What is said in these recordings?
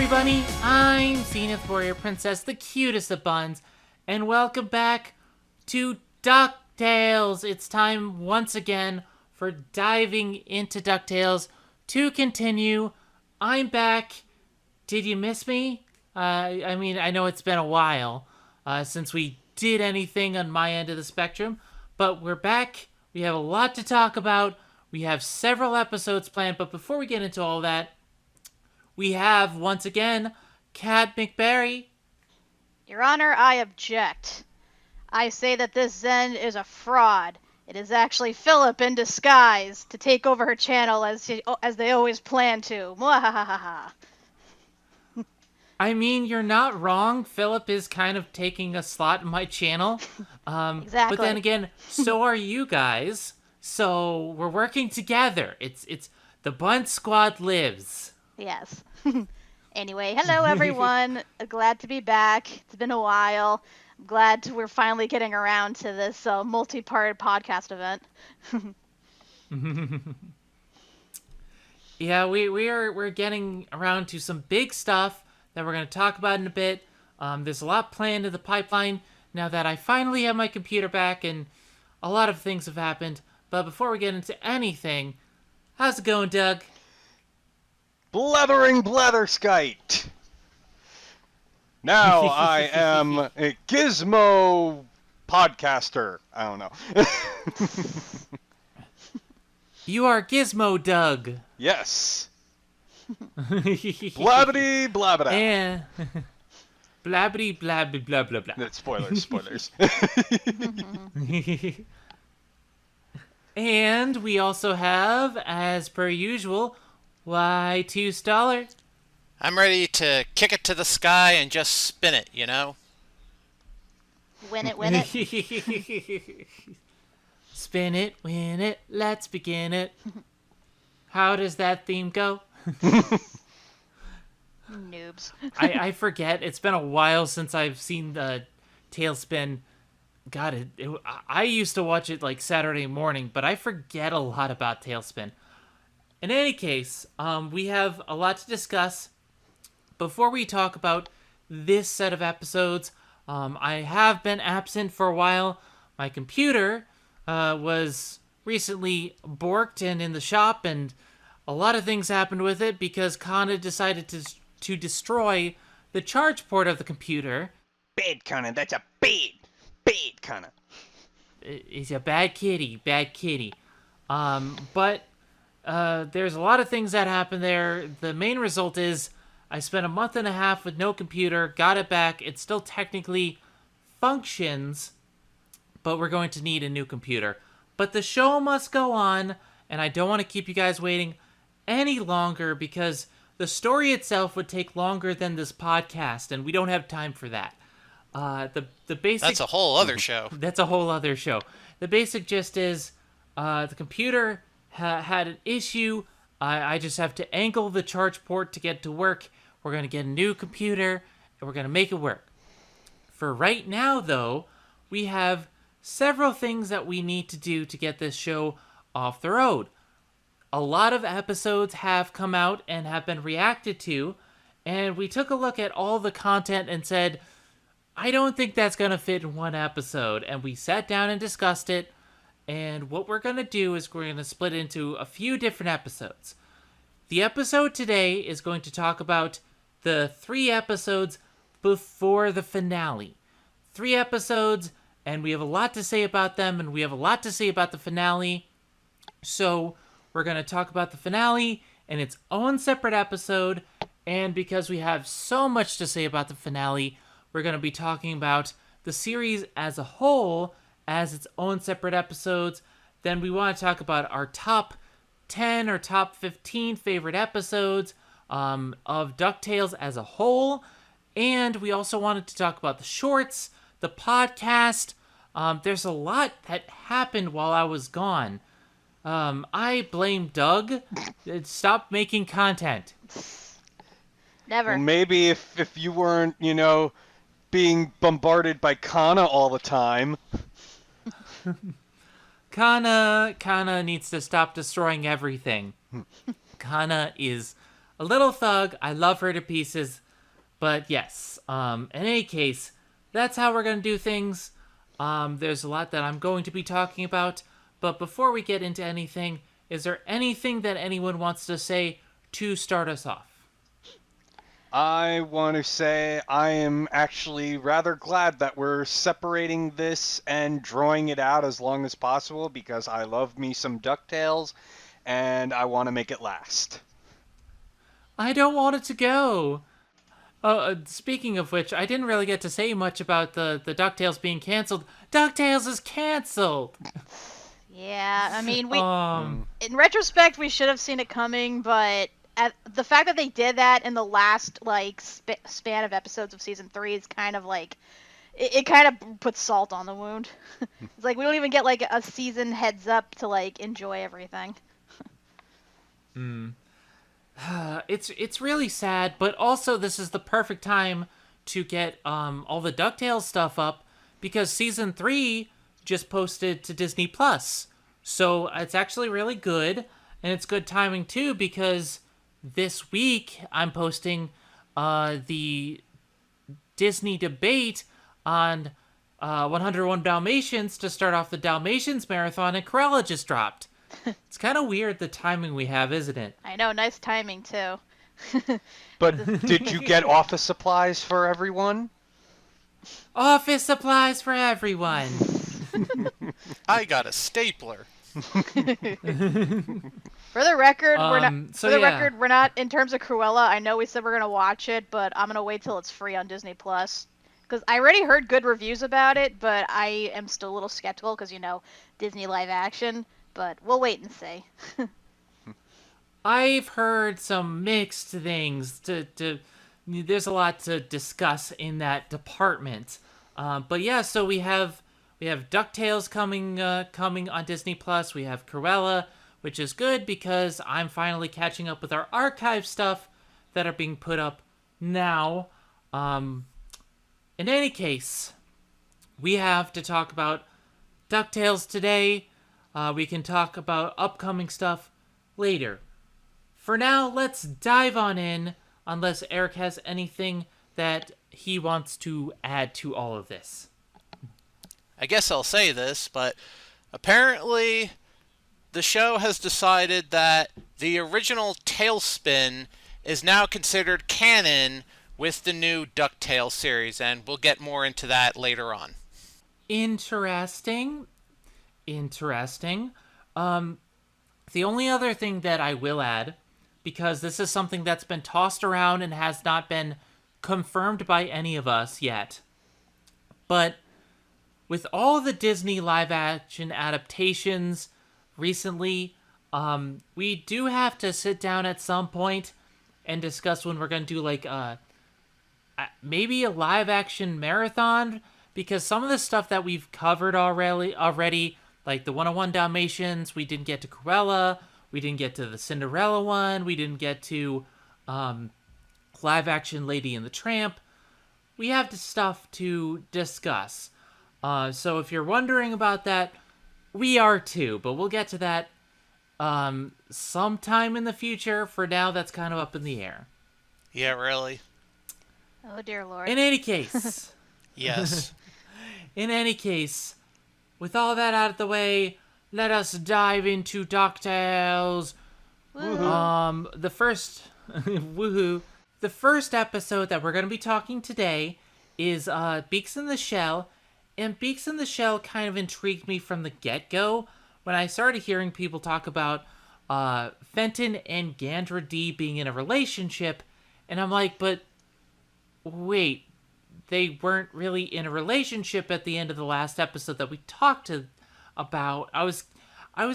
everybody, I'm Zenith Warrior Princess, the cutest of buns, and welcome back to DuckTales. It's time once again for Diving Into DuckTales to continue. I'm back. Did you miss me? I mean, I know it's been a while since we did anything on my end of the spectrum, but we're back. We have a lot to talk about. We have several episodes planned, but before we get into all that, we have, once again, Kat McBarry. Your Honor, I object. I say that this Zen is a fraud. It is actually Philip in disguise to take over her channel as they always plan to. Mwahahaha. I mean, you're not wrong. Philip is kind of taking a slot in my channel. Exactly. But then again, so are you guys. So we're working together. It's the Bun Squad lives. Yes. Anyway, hello everyone. Glad to be back. It's been a while. I'm glad we're finally getting around to this multi-part podcast event. Yeah, we're getting around to some big stuff that we're going to talk about in a bit. There's a lot planned in the pipeline now that I finally have my computer back, and a lot of things have happened. But before we get into anything, how's it going, Doug? Blethering Bletherskite! Now I am a gizmo podcaster. I don't know. You are Gizmo Doug. Yes. Blabbity blabbada. And blabbity blabbity blah blah blah. That's spoilers. And we also have, as per usual, Y2 Staller. I'm ready to kick it to the sky and just spin it, you know? Win it. Spin it, win it, let's begin it. How does that theme go? Noobs. I forget. It's been a while since I've seen the Tailspin. God, I used to watch it like Saturday morning, but I forget a lot about Tailspin. In any case, we have a lot to discuss. Before we talk about this set of episodes, I have been absent for a while. My computer was recently borked and in the shop, and a lot of things happened with it because Kana decided to destroy the charge port of the computer. Bad Kana, that's a bad Kana. He's a bad kitty. But there's a lot of things that happened there. The main result is I spent a month and a half with no computer, got it back. It still technically functions, but we're going to need a new computer. But the show must go on, and I don't want to keep you guys waiting any longer because the story itself would take longer than this podcast, and we don't have time for that. The basic... That's a whole other show. That's a whole other show. The basic gist is the computer had an issue. I just have to angle the charge port to get to work. We're going to get a new computer, and we're going to make it work. For right now, though, we have several things that we need to do to get this show off the road. A lot of episodes have come out and have been reacted to, and we took a look at all the content and said, I don't think that's going to fit in one episode. And we sat down and discussed it. And what we're going to do is we're going to split it into a few different episodes. The episode today is going to talk about the 3 episodes before the finale. 3 episodes, and we have a lot to say about them, and we have a lot to say about the finale. So we're going to talk about the finale in its own separate episode. And because we have so much to say about the finale, we're going to be talking about the series as a whole as its own separate episodes. Then we want to talk about our top 10 or top 15 favorite episodes of DuckTales as a whole. And we also wanted to talk about the shorts, the podcast. There's a lot that happened while I was gone. I blame Doug. Stop making content. Never. Well, maybe if you weren't, being bombarded by Kana all the time. Kana needs to stop destroying everything. Kana is a little thug. I love her to pieces. But yes, in any case, that's how we're going to do things. There's a lot that I'm going to be talking about. But before we get into anything, is there anything that anyone wants to say to start us off? I want to say I am actually rather glad that we're separating this and drawing it out as long as possible because I love me some DuckTales and I want to make it last. I don't want it to go. Speaking of which, I didn't really get to say much about the DuckTales being canceled. DuckTales is canceled! Yeah, I mean, Um, in retrospect, we should have seen it coming, but the fact that they did that in the last like span of episodes of season 3 is kind of like it kind of puts salt on the wound. It's like we don't even get like a season heads up to like enjoy everything. it's really sad, but also this is the perfect time to get all the DuckTales stuff up because season 3 just posted to Disney Plus. So it's actually really good, and it's good timing too because this week I'm posting the Disney debate on 101 Dalmatians to start off the Dalmatians marathon, and Cruella just dropped. It's kind of weird the timing we have, isn't it? I know, nice timing too. But did you get office supplies for everyone? Office supplies for everyone. I got a stapler. For the record, we're not in terms of Cruella. I know we said we're gonna watch it, but I'm gonna wait till it's free on Disney Plus because I already heard good reviews about it, but I am still a little skeptical because Disney live action. But we'll wait and see. I've heard some mixed things. There's a lot to discuss in that department. But yeah, so we have DuckTales coming on Disney Plus. We have Cruella, which is good because I'm finally catching up with our archive stuff that are being put up now. In any case, we have to talk about DuckTales today. We can talk about upcoming stuff later. For now, let's dive on in, unless Eric has anything that he wants to add to all of this. I guess I'll say this, but apparently the show has decided that the original Tailspin is now considered canon with the new DuckTales series, and we'll get more into that later on. Interesting. The only other thing that I will add, because this is something that's been tossed around and has not been confirmed by any of us yet, but with all the Disney live-action adaptations recently, we do have to sit down at some point and discuss when we're going to do like maybe a live-action marathon, because some of the stuff that we've covered already, like the 101 Dalmatians, we didn't get to Cruella, we didn't get to the Cinderella one, we didn't get to live-action Lady and the Tramp. We have the stuff to discuss. So if you're wondering about that, we are too, but we'll get to that sometime in the future. For now, that's kind of up in the air. Yeah, really? Oh dear Lord. In any case, Yes. with all that out of the way, let us dive into DuckTales. Woohoo. The first woohoo. The first episode that we're going to be talking today is Beaks in the Shell. And Beaks in the Shell kind of intrigued me from the get-go when I started hearing people talk about Fenton and Gandra D being in a relationship. And I'm like, but wait, they weren't really in a relationship at the end of the last episode that we talked about. I was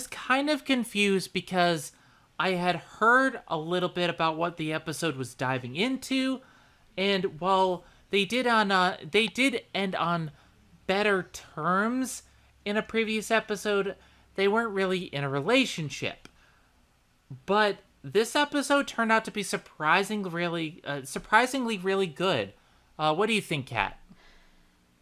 kind of confused because I had heard a little bit about what the episode was diving into, and while they did end on better terms in a previous episode, they weren't really in a relationship. But this episode turned out to be surprisingly really good. What do you think, Kat?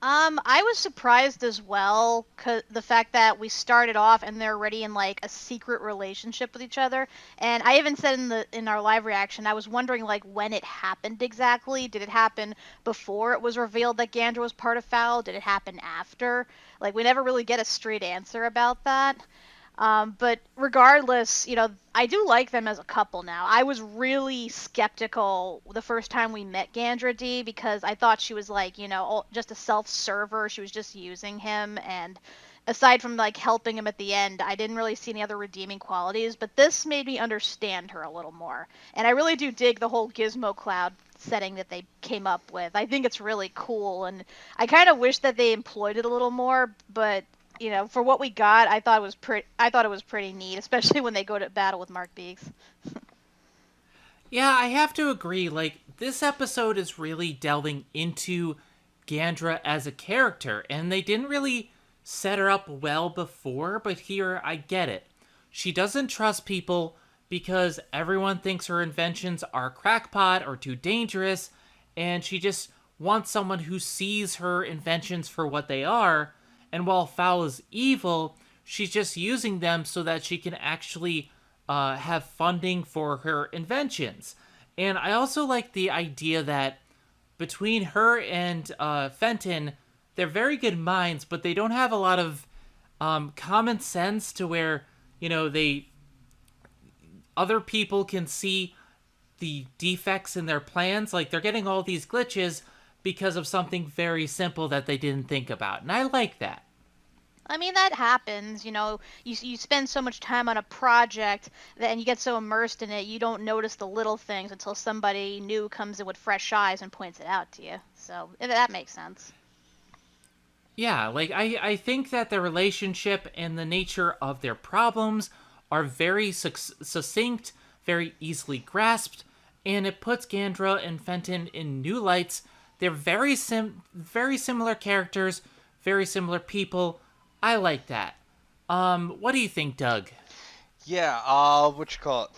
I was surprised as well, 'cause the fact that we started off and they're already in like a secret relationship with each other. And I even said in our live reaction, I was wondering like when it happened exactly. Did it happen before it was revealed that Gandra was part of Fowl? Did it happen after? Like we never really get a straight answer about that. But regardless, I do like them as a couple now. I was really skeptical the first time we met Gandra D because I thought she was like, just a self-server. She was just using him. And aside from like helping him at the end, I didn't really see any other redeeming qualities. But this made me understand her a little more. And I really do dig the whole Gizmo Cloud setting that they came up with. I think it's really cool. And I kind of wish that they employed it a little more, but for what we got, I thought it was pretty. I thought it was pretty neat, especially when they go to battle with Mark Beeks. Yeah, I have to agree. Like, this episode is really delving into Gandra as a character, and they didn't really set her up well before, but here I get it. She doesn't trust people because everyone thinks her inventions are crackpot or too dangerous, and she just wants someone who sees her inventions for what they are, and while Fowl is evil, she's just using them so that she can actually have funding for her inventions. And I also like the idea that between her and Fenton, they're very good minds, but they don't have a lot of common sense to where, they other people can see the defects in their plans. Like, they're getting all these glitches because of something very simple that they didn't think about. And I like that. I mean, that happens. You spend so much time on a project and you get so immersed in it, you don't notice the little things until somebody new comes in with fresh eyes and points it out to you. So that makes sense. Yeah, like, I think that the relationship and the nature of their problems are very succinct, very easily grasped, and it puts Gandra and Fenton in new lights. They're very similar characters, very similar people. I like that. What do you think, Doug? Yeah, what you call it?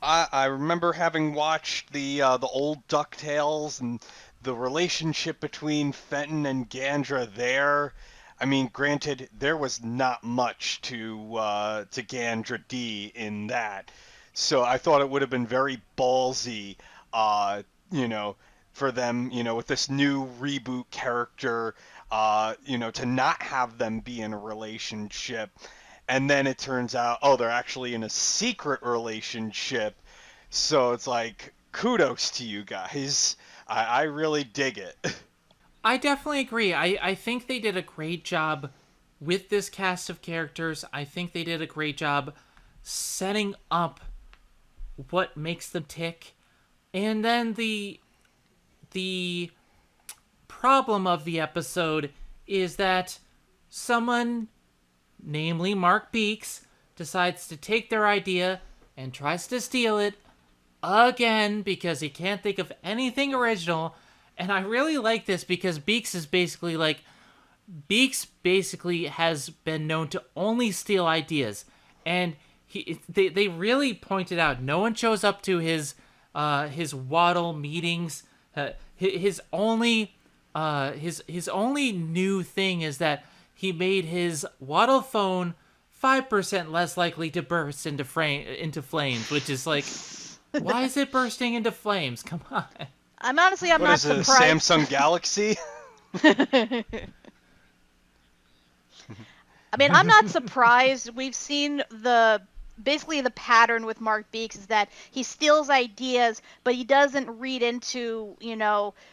I remember having watched the old DuckTales and the relationship between Fenton and Gandra there. I mean, granted, there was not much to Gandra D in that, so I thought it would have been very ballsy, uh, you know, for them, with this new reboot character, to not have them be in a relationship. And then it turns out, oh, they're actually in a secret relationship. So it's like, kudos to you guys. I really dig it. I definitely agree. I think they did a great job with this cast of characters. I think they did a great job setting up what makes them tick. And then the problem of the episode is that someone, namely Mark Beeks, decides to take their idea and tries to steal it again because he can't think of anything original. And I really like this because Beeks basically has been known to only steal ideas, and they really pointed out no one shows up to his Waddle meetings. His only new thing is that he made his Waddle phone 5% less likely to burst into flames, which is like, why is it bursting into flames? Come on. I'm What not is it, a surprised. Samsung Galaxy? I mean, I'm not surprised. We've seen basically the pattern with Mark Beeks is that he steals ideas, but he doesn't read into,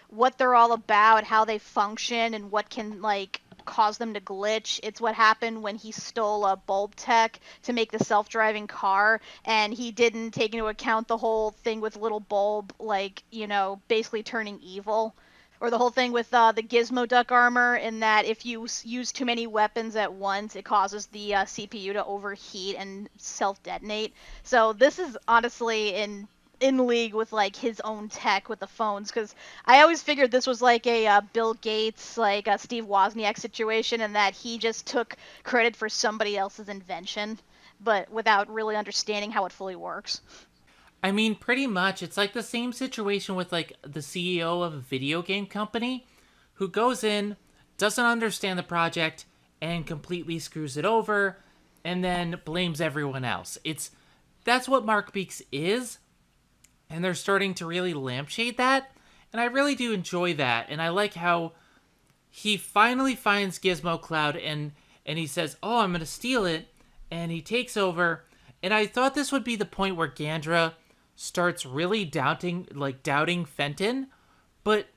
what they're all about, how they function, and what can like cause them to glitch. It's what happened when he stole a bulb tech to make the self-driving car, and he didn't take into account the whole thing with little bulb, like, basically turning evil. Or the whole thing with the Gizmo Duck armor, in that if you use too many weapons at once, it causes the CPU to overheat and self-detonate. So this is honestly in league with like his own tech with the phones, because I always figured this was like a Bill Gates, like a Steve Wozniak situation, and that he just took credit for somebody else's invention, but without really understanding how it fully works. I mean, pretty much. It's like the same situation with like the CEO of a video game company who goes in doesn't understand the project and completely screws it over and then blames everyone else. That's what Mark Beeks is, and they're starting to really lampshade that, and I really do enjoy that. And I like how he finally finds Gizmo Cloud and he says, "Oh, I'm going to steal it." And he takes over. And I thought this would be the point where Gandra starts really doubting Fenton, but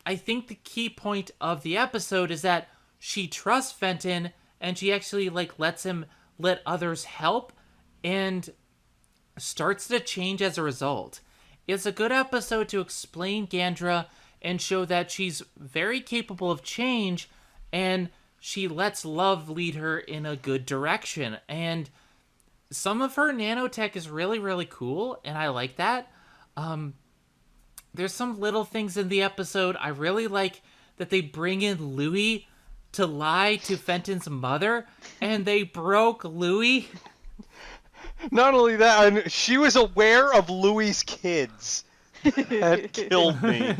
I think the key point of the episode is that she trusts Fenton and she actually lets him let others help and starts to change as a result. It's a good episode to explain Gandra and show that she's very capable of change, and she lets love lead her in a good direction. And some of her nanotech is really, really cool, and I like that. There's some little things in the episode. I really like that they bring in Louie to lie to Fenton's mother, and they broke Louie. Not only that, she was aware of Louie's kids. That killed me.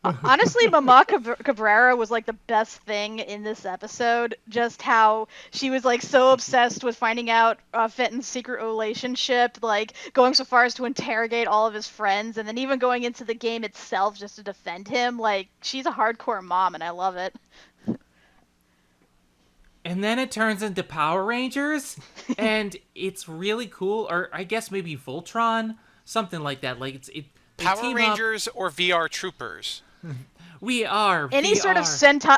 Honestly, Mama Cabrera was like the best thing in this episode. Just how she was like so obsessed with finding out Fenton's secret relationship, like going so far as to interrogate all of his friends, and then even going into the game itself just to defend him. Like, she's a hardcore mom, and I love it. And then it turns into Power Rangers, and it's really cool. Or I guess maybe Voltron, something like that. Like they Power Rangers or VR Troopers? We are. Any sort of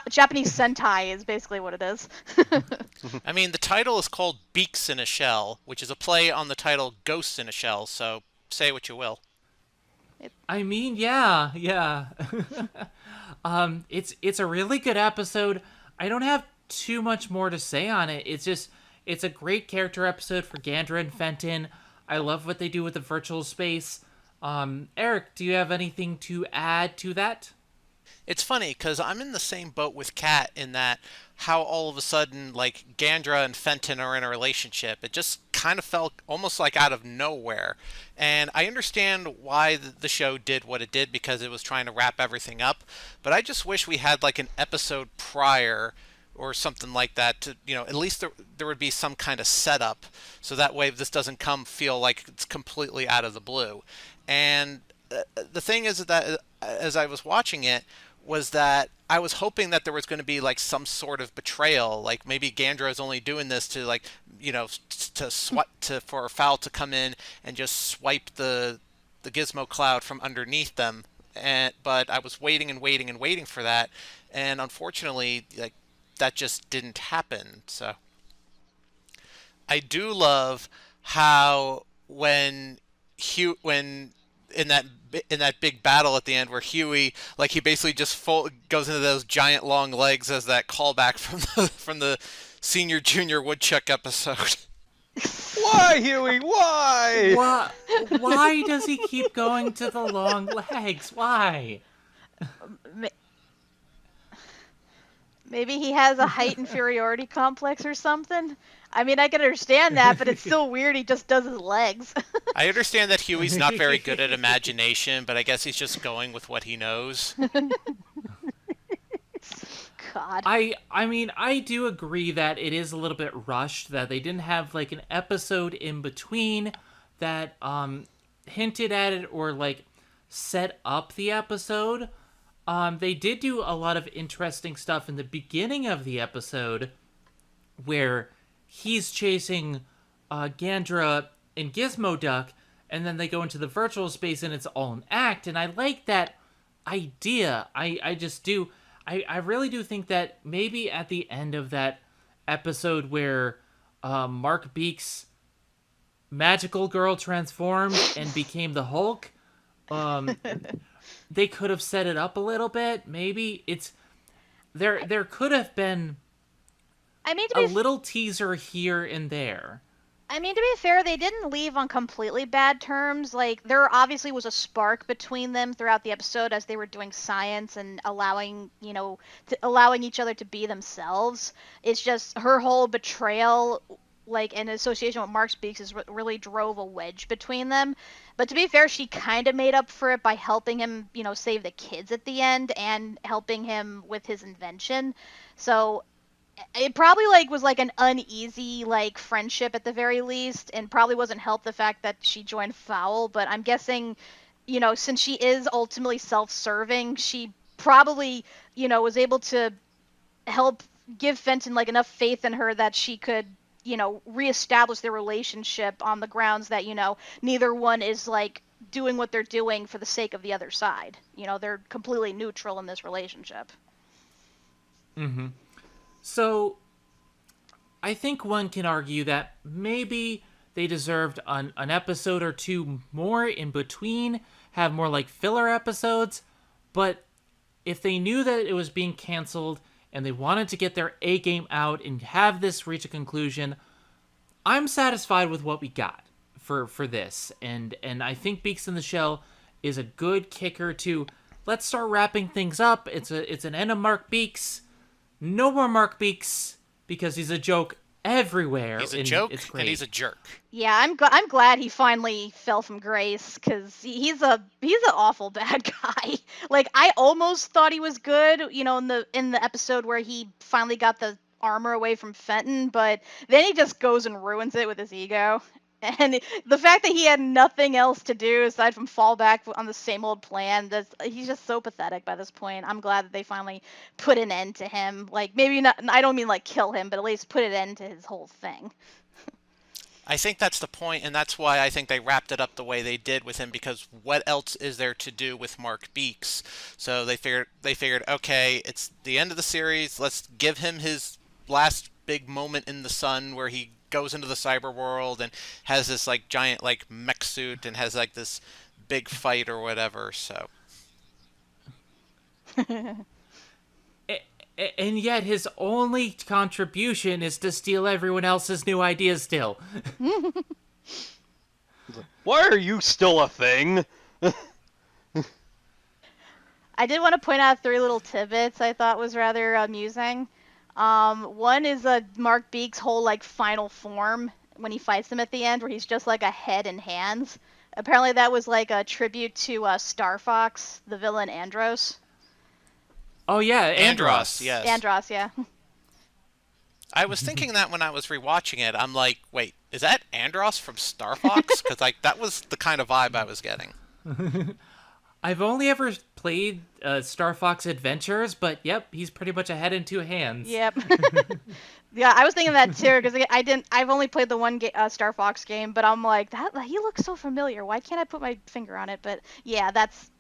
Japanese Sentai is basically what it is. I mean, the title is called Beaks in a Shell, which is a play on the title Ghosts in a Shell, so say what you will. I mean, yeah. It's a really good episode. I don't have too much more to say on it. It's a great character episode for Gandra and Fenton. I love what they do with the virtual space. Eric, do you have anything to add to that? It's funny because I'm in the same boat with Kat in that how all of a sudden like Gandra and Fenton are in a relationship. It just kind of felt almost like out of nowhere. And I understand why the show did what it did because it was trying to wrap everything up. But I just wish we had like an episode prior or something like that to, at least there would be some kind of setup so that way this doesn't feel like it's completely out of the blue. And the thing is that as I was watching it was that I was hoping that there was going to be like some sort of betrayal, like maybe Gandra is only doing this to like, for Fowl to come in and just swipe the Gizmo Cloud from underneath them. But I was waiting and waiting and waiting for that. And unfortunately, like, that just didn't happen. So I do love how when in that big battle at the end where Huey, like, he basically just goes into those giant long legs as that callback from the Senior Junior Woodchuck episode. Why, Huey? Why? Why does he keep going to the long legs? Why? Maybe he has a height inferiority complex or something. I mean, I can understand that, but it's still weird he just does his legs. I understand that Huey's not very good at imagination, but I guess he's just going with what he knows. God. I mean, I do agree that it is a little bit rushed, that they didn't have, like, an episode in between that hinted at it or, like, set up the episode. They did do a lot of interesting stuff in the beginning of the episode where he's chasing Gandra and Gizmo Duck, and then they go into the virtual space and it's all an act, and I like that idea. I just do. I really do think that maybe at the end of that episode where Mark Beeks' magical girl transformed and became the Hulk, they could have set it up a little bit. Maybe there could have been a little teaser here and there. I mean, to be fair, they didn't leave on completely bad terms. Like, there obviously was a spark between them throughout the episode as they were doing science and allowing each other to be themselves. It's just her whole betrayal like in association with Mark Speaks is what really drove a wedge between them. But to be fair, she kind of made up for it by helping him, save the kids at the end and helping him with his invention. So it probably was an uneasy friendship at the very least, and probably wasn't helped the fact that she joined Fowl. But I'm guessing, since she is ultimately self-serving, she probably was able to help give Fenton enough faith in her that she could reestablish their relationship on the grounds that neither one is doing what they're doing for the sake of the other side. They're completely neutral in this relationship. Mm-hmm. So, I think one can argue that maybe they deserved an episode or two more in between, have more filler episodes, but if they knew that it was being canceled and they wanted to get their A game out and have this reach a conclusion, I'm satisfied with what we got for this. And I think Beaks in the Shell is a good kicker to let's start wrapping things up. It's an end of Mark Beaks. No more Mark Beaks because he's a joke everywhere. He's a joke, and he's a jerk. Yeah, I'm glad he finally fell from grace, because he's an awful bad guy. I almost thought he was good, in the episode where he finally got the armor away from Fenton, but then he just goes and ruins it with his ego. And the fact that he had nothing else to do aside from fall back on the same old plan, he's just so pathetic by this point. I'm glad that they finally put an end to him. Maybe not, I don't mean kill him, but at least put an end to his whole thing. I think that's the point, and that's why I think they wrapped it up the way they did with him, because what else is there to do with Mark Beaks? So they figured, okay, it's the end of the series, let's give him his last big moment in the sun where he goes into the cyber world and has this giant mech suit and has this big fight or whatever. So and yet his only contribution is to steal everyone else's new ideas still. Why are you still a thing? I did want to point out 3 little tidbits I thought was rather amusing. One is Mark Beaks' whole final form when he fights them at the end, where he's just a head and hands. Apparently that was a tribute to Star Fox, the villain Andros. Oh yeah, Andros. Yes. Andros, yeah. I was thinking that when I was rewatching it. I'm like, wait, is that Andros from Star Fox? Because that was the kind of vibe I was getting. I've only ever played Star Fox Adventures, but yep, he's pretty much a head and 2 hands. Yep. Yeah, I was thinking that too, because I've only played the one Star Fox game, but I'm like, he looks so familiar. Why can't I put my finger on it? But yeah,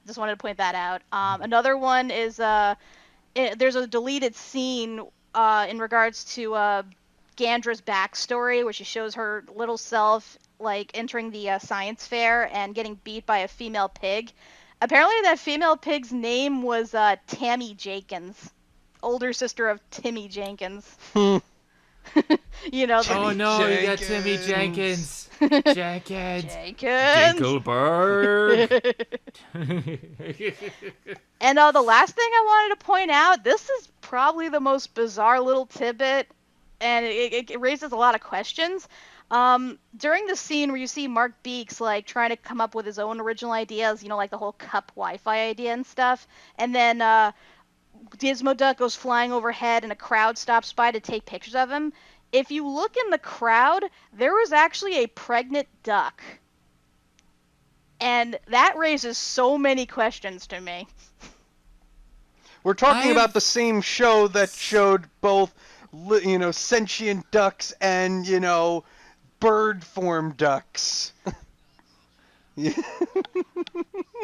just wanted to point that out. Another one is there's a deleted scene in regards to Gandra's backstory, where she shows her little self entering the science fair and getting beat by a female pig. Apparently that female pig's name was Tammy Jenkins, older sister of Timmy Jenkins. Oh Timmy no, you got Timmy Jenkins. Jenkins. Dinkelberg. And the last thing I wanted to point out, this is probably the most bizarre little tidbit, and it raises a lot of questions. During the scene where you see Mark Beaks trying to come up with his own original ideas, the whole cup Wi-Fi idea and stuff, and then Gizmo Duck goes flying overhead and a crowd stops by to take pictures of him. If you look in the crowd, there was actually a pregnant duck. And that raises so many questions to me. We're talking about the same show that showed both, sentient ducks and, bird form ducks. I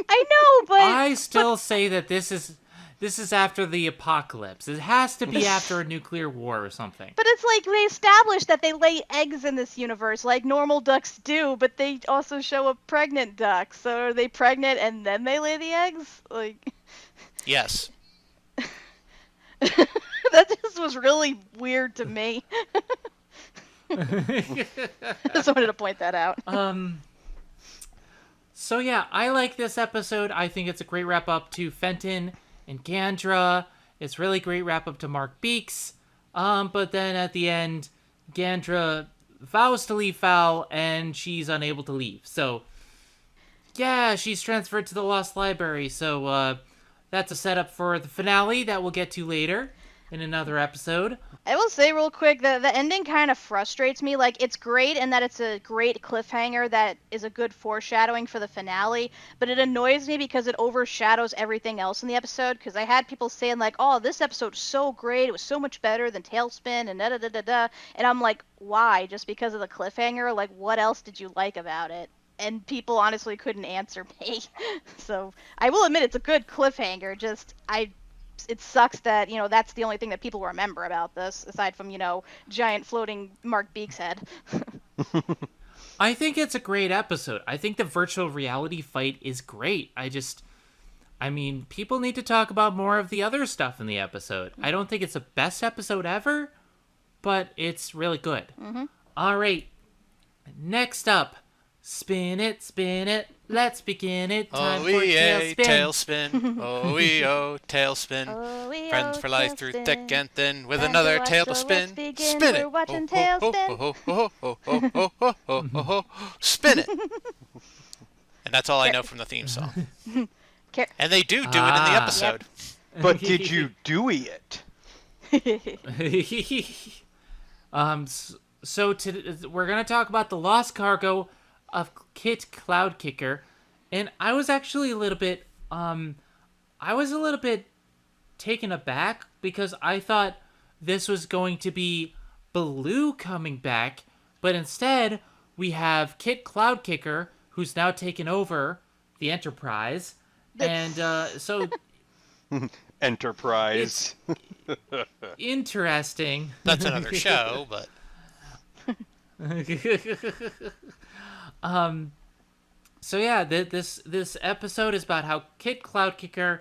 know, but I still say that this is after the apocalypse. It has to be after a nuclear war or something. But it's they established that they lay eggs in this universe like normal ducks do, but they also show a pregnant duck. So are they pregnant and then they lay the eggs? Yes. That just was really weird to me. Just wanted to point that out. So yeah, I like this episode. I think it's a great wrap up to Fenton and Gandra. It's really great wrap up to Mark Beaks. But then at the end, Gandra vows to leave Fowl, and she's unable to leave. So, yeah, she's transferred to the Lost Library. So, that's a setup for the finale that we'll get to later in another episode. I will say real quick that the ending kind of frustrates me. Like, it's great in that it's a great cliffhanger that is a good foreshadowing for the finale, but it annoys me because it overshadows everything else in the episode, because I had people saying, like, oh, this episode's so great, it was so much better than Tailspin, and da-da-da-da-da, and I'm like, why? Just because of the cliffhanger? Like, what else did you like about it? And people honestly couldn't answer me. So, I will admit it's a good cliffhanger, it sucks that, that's the only thing that people remember about this, aside from, giant floating Mark Beek's head. I think it's a great episode. I think the virtual reality fight is great. People need to talk about more of the other stuff in the episode. I don't think it's the best episode ever, but it's really good. Mm-hmm. All right. Next up, spin it, let's begin it. Time for tailspin. Oh, tailspin. Oh, Friends for life through tailspin. thick and thin with Time another to tail to watch, so spin. let's begin. Spin We're it. watching Spin it. And that's all I know from the theme song. And they do it in the episode. But did you Dewey it? We're gonna talk about the lost cargo of Kit Cloudkicker, and I was actually a little bit taken aback because I thought this was going to be Baloo coming back, but instead we have Kit Cloudkicker, who's now taken over the Enterprise, and so Enterprise. interesting. That's another show, but So yeah, this episode is about how Kit Cloudkicker,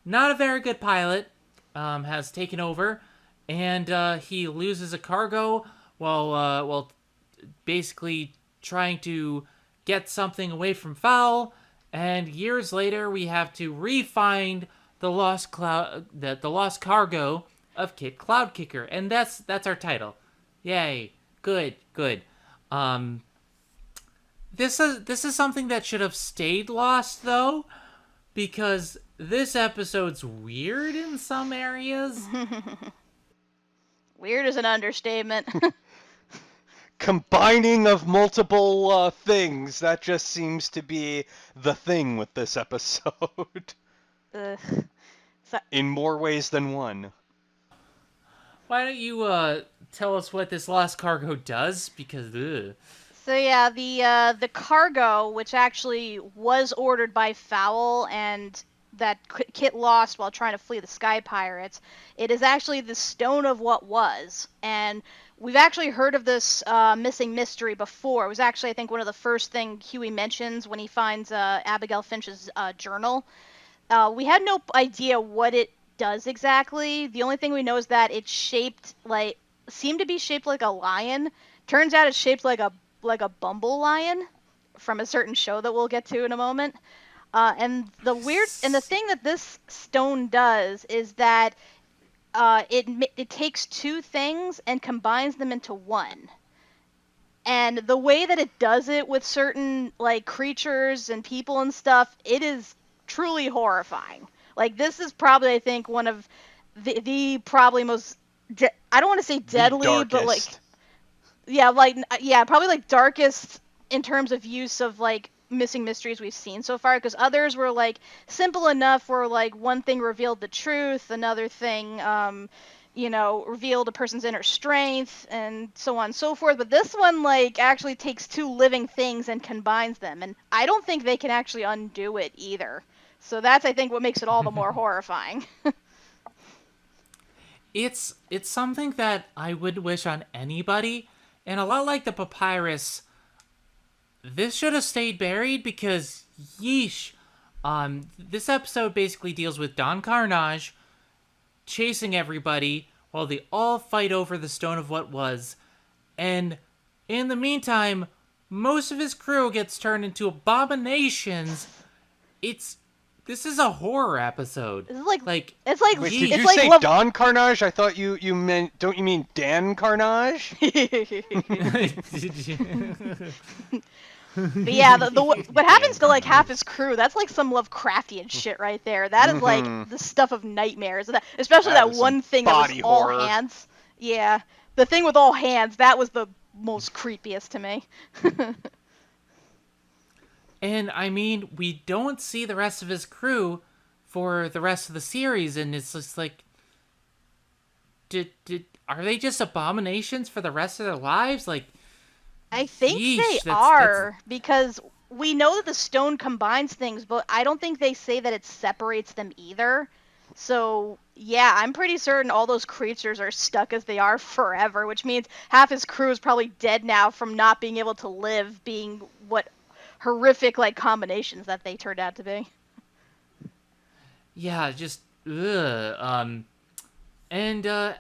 not a very good pilot, has taken over, and he loses a cargo while basically trying to get something away from Fowl. And years later, we have to re-find the lost cargo of Kit Cloudkicker, and that's our title. Yay! Good. This is something that should have stayed lost, though, because this episode's weird in some areas. Weird is an understatement. Combining of multiple things. That just seems to be the thing with this episode. In more ways than one. Why don't you tell us what this lost cargo does? Because So yeah, the cargo, which actually was ordered by Fowl and that Kit lost while trying to flee the Sky Pirates, it is actually the Stone of What Was. And we've actually heard of this missing mystery before. It was actually, I think, one of the first things Huey mentions when he finds Abigail Finch's journal. We had no idea what it does exactly. The only thing we know is that it's seemed to be shaped like a lion. Turns out it's shaped like a bumble lion from a certain show that we'll get to in a moment. And the thing that this stone does is that it takes two things and combines them into one. And the way that it does it with certain creatures and people and stuff, it is truly horrifying. This is probably, I think, one of the probably most I don't want to say deadly, but probably darkest in terms of use of missing mysteries we've seen so far, because others were simple enough where one thing revealed the truth, another thing revealed a person's inner strength, and so on and so forth. But this one actually takes two living things and combines them, and I don't think they can actually undo it either. So that's, I think, what makes it all the more horrifying. It's something that I would wish on anybody, and a lot like the papyrus, this should have stayed buried because, yeesh. This episode basically deals with Don Carnage chasing everybody while they all fight over the Stone of What Was, and in the meantime, most of his crew gets turned into abominations. This is a horror episode. It's like Like, it's like Wait, Yeesh. did it's you like say lev- Don Carnage? I thought you meant. Don't you mean Dan Carnage? But yeah, what happens to like half his crew? That's like some Lovecraftian shit right there. That is like Mhm. the stuff of nightmares. Especially That that is one some thing that was body all horror. hands. Yeah, the thing with all hands. That was the most creepiest to me. and I mean, we don't see the rest of his crew for the rest of the series, and it's just like, are they just abominations for the rest of their lives? Like, I think Yeesh, they that's- are because we know that the stone combines things, but I don't think they say that it separates them either. So yeah, I'm pretty certain all those creatures are stuck as they are forever, which means half his crew is probably dead now from not being able to live, being what horrific like combinations that they turned out to be. yeah, just ugh. And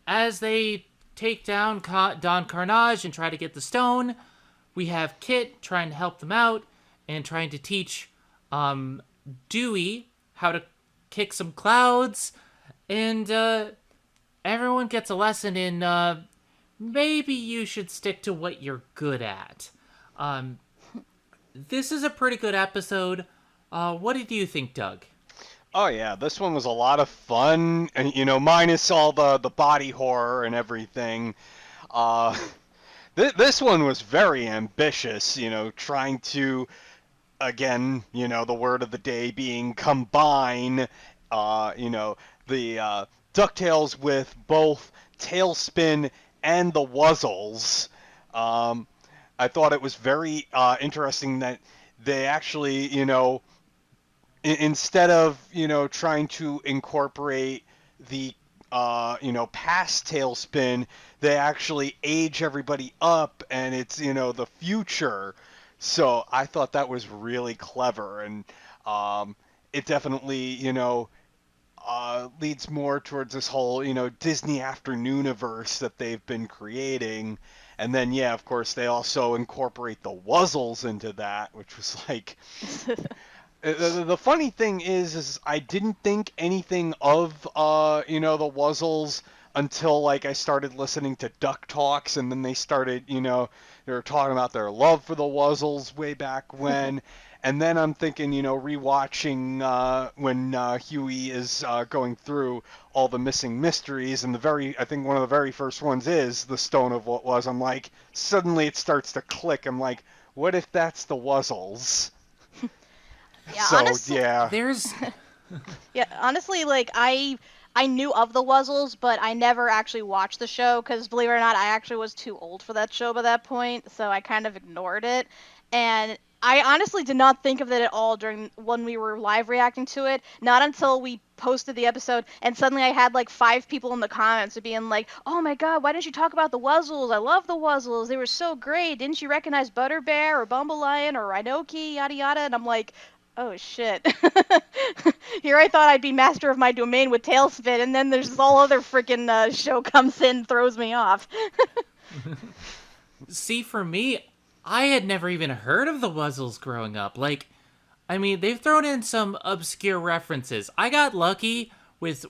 as they take down Don Carnage and try to get the stone, we have Kit trying to help them out and trying to teach Dewey how to kick some clouds, and everyone gets a lesson in maybe you should stick to what you're good at. This is a pretty good episode. What did you think, Doug? Oh yeah, this one was a lot of fun, and minus all the body horror and everything. Uh, this one was very ambitious. Trying to, again, the word of the day being combine. The Ducktales with both Tailspin and the Wuzzles. I thought it was very interesting that they actually, instead of trying to incorporate the past Tailspin, they actually age everybody up, and it's the future. So I thought that was really clever, and it definitely leads more towards this whole Disney Afternooniverse that they've been creating. And then yeah, of course they also incorporate the Wuzzles into that, which was like the funny thing is I didn't think anything of the Wuzzles until like I started listening to Duck Talks, and then they started they were talking about their love for the Wuzzles way back when. And then I'm thinking, rewatching when Huey is going through all the missing mysteries, and I think one of the very first ones is the Stone of What Was. I'm like, suddenly it starts to click. I'm like, what if that's the Wuzzles? Yeah, So honestly, yeah, There's yeah, honestly, like I knew of the Wuzzles, but I never actually watched the show because, believe it or not, I actually was too old for that show by that point, so I kind of ignored it. And I honestly did not think of it at all during when we were live reacting to it. Not until we posted the episode, and suddenly I had like 5 people in the comments being like, "Oh my God, why didn't you talk about the Wuzzles? I love the Wuzzles. They were so great. Didn't you recognize Butterbear or Bumblelion or Rhinoki, yada yada?" And I'm like, oh shit. Here I thought I'd be master of my domain with Tailspin, and then there's this whole other freaking show comes in and throws me off. See, for me, I had never even heard of the Wuzzles growing up. Like, I mean, they've thrown in some obscure references. I got lucky with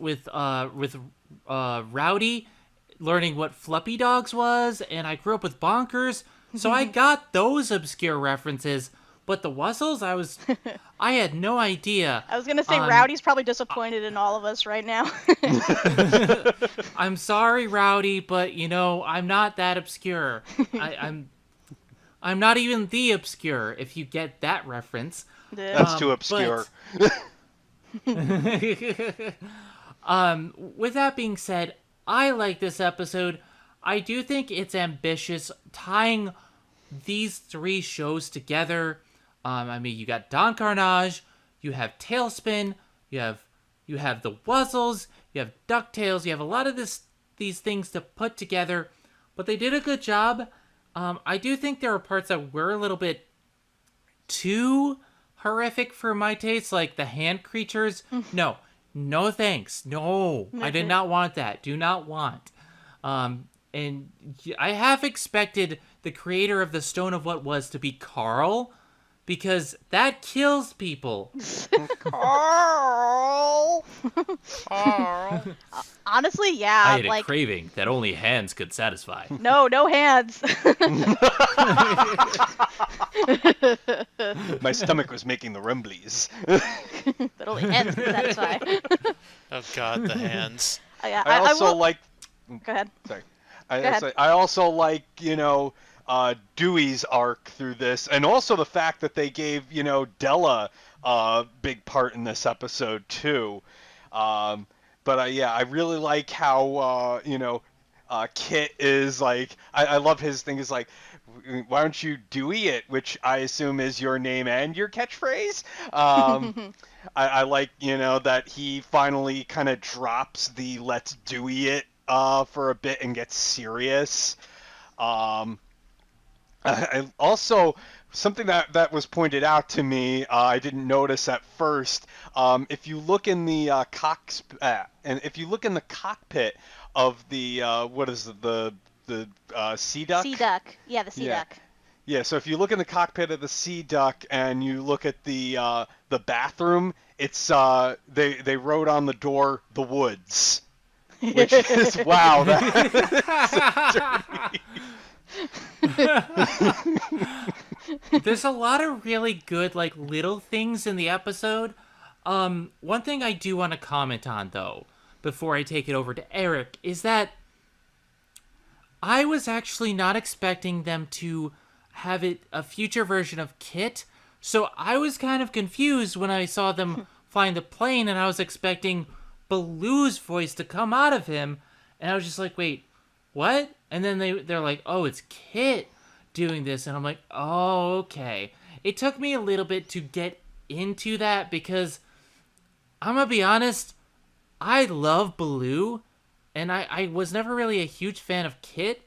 Rowdy learning what Fluppy Dogs was, and I grew up with Bonkers, so I got those obscure references. But the Wuzzles, I had no idea. I was gonna say Rowdy's probably disappointed in all of us right now. I'm sorry, Rowdy, but I'm not that obscure. I'm not even the obscure, if you get that reference. that's too obscure. With that being said, I like this episode. I do think it's ambitious, tying these 3 shows together. I mean, you got Don Carnage, you have Tailspin, you have the Wuzzles, you have DuckTales, you have a lot of these things to put together, but they did a good job. I do think there are parts that were a little bit too horrific for my taste, like the hand creatures. No thanks. No, I did not want that. Do not want. And I have expected the creator of the Stone of What Was to be Carl, because that kills people. Carl! Carl. Honestly, I yeah, had a like craving that only hands could satisfy. no hands. My stomach was making the rumblies. But only hands can satisfy. Oh God, the hands. Yeah, I also will... like. Go ahead. Sorry. Go ahead. I also like, Dewey's arc through this, and also the fact that they gave, Della a big part in this episode too. But yeah, I really like how, Kit is like. I love his thing is like, why don't you Dewey it, which I assume is your name and your catchphrase. I like, that he finally kind of drops the let's Dewey it for a bit and gets serious. I also, something that was pointed out to me, I didn't notice at first. If you look in the and if you look in the cockpit of the what is it, the Sea Duck? Sea Duck. Yeah, the Sea Duck. Yeah, so if you look in the cockpit of the Sea Duck and you look at the bathroom, it's they wrote on the door the woods, which is wow. There's a lot of really good like little things in the episode. One thing I do want to comment on though, before I take it over to Eric, is that I was actually not expecting them to have it a future version of Kit. So I was kind of confused when I saw them flying the plane, and I was expecting Baloo's voice to come out of him, and I was just like, wait, what? And then they're like, oh, it's Kit doing this, and I'm like, oh, okay. It took me a little bit to get into that because I'm gonna be honest, I love Baloo, and I was never really a huge fan of Kit,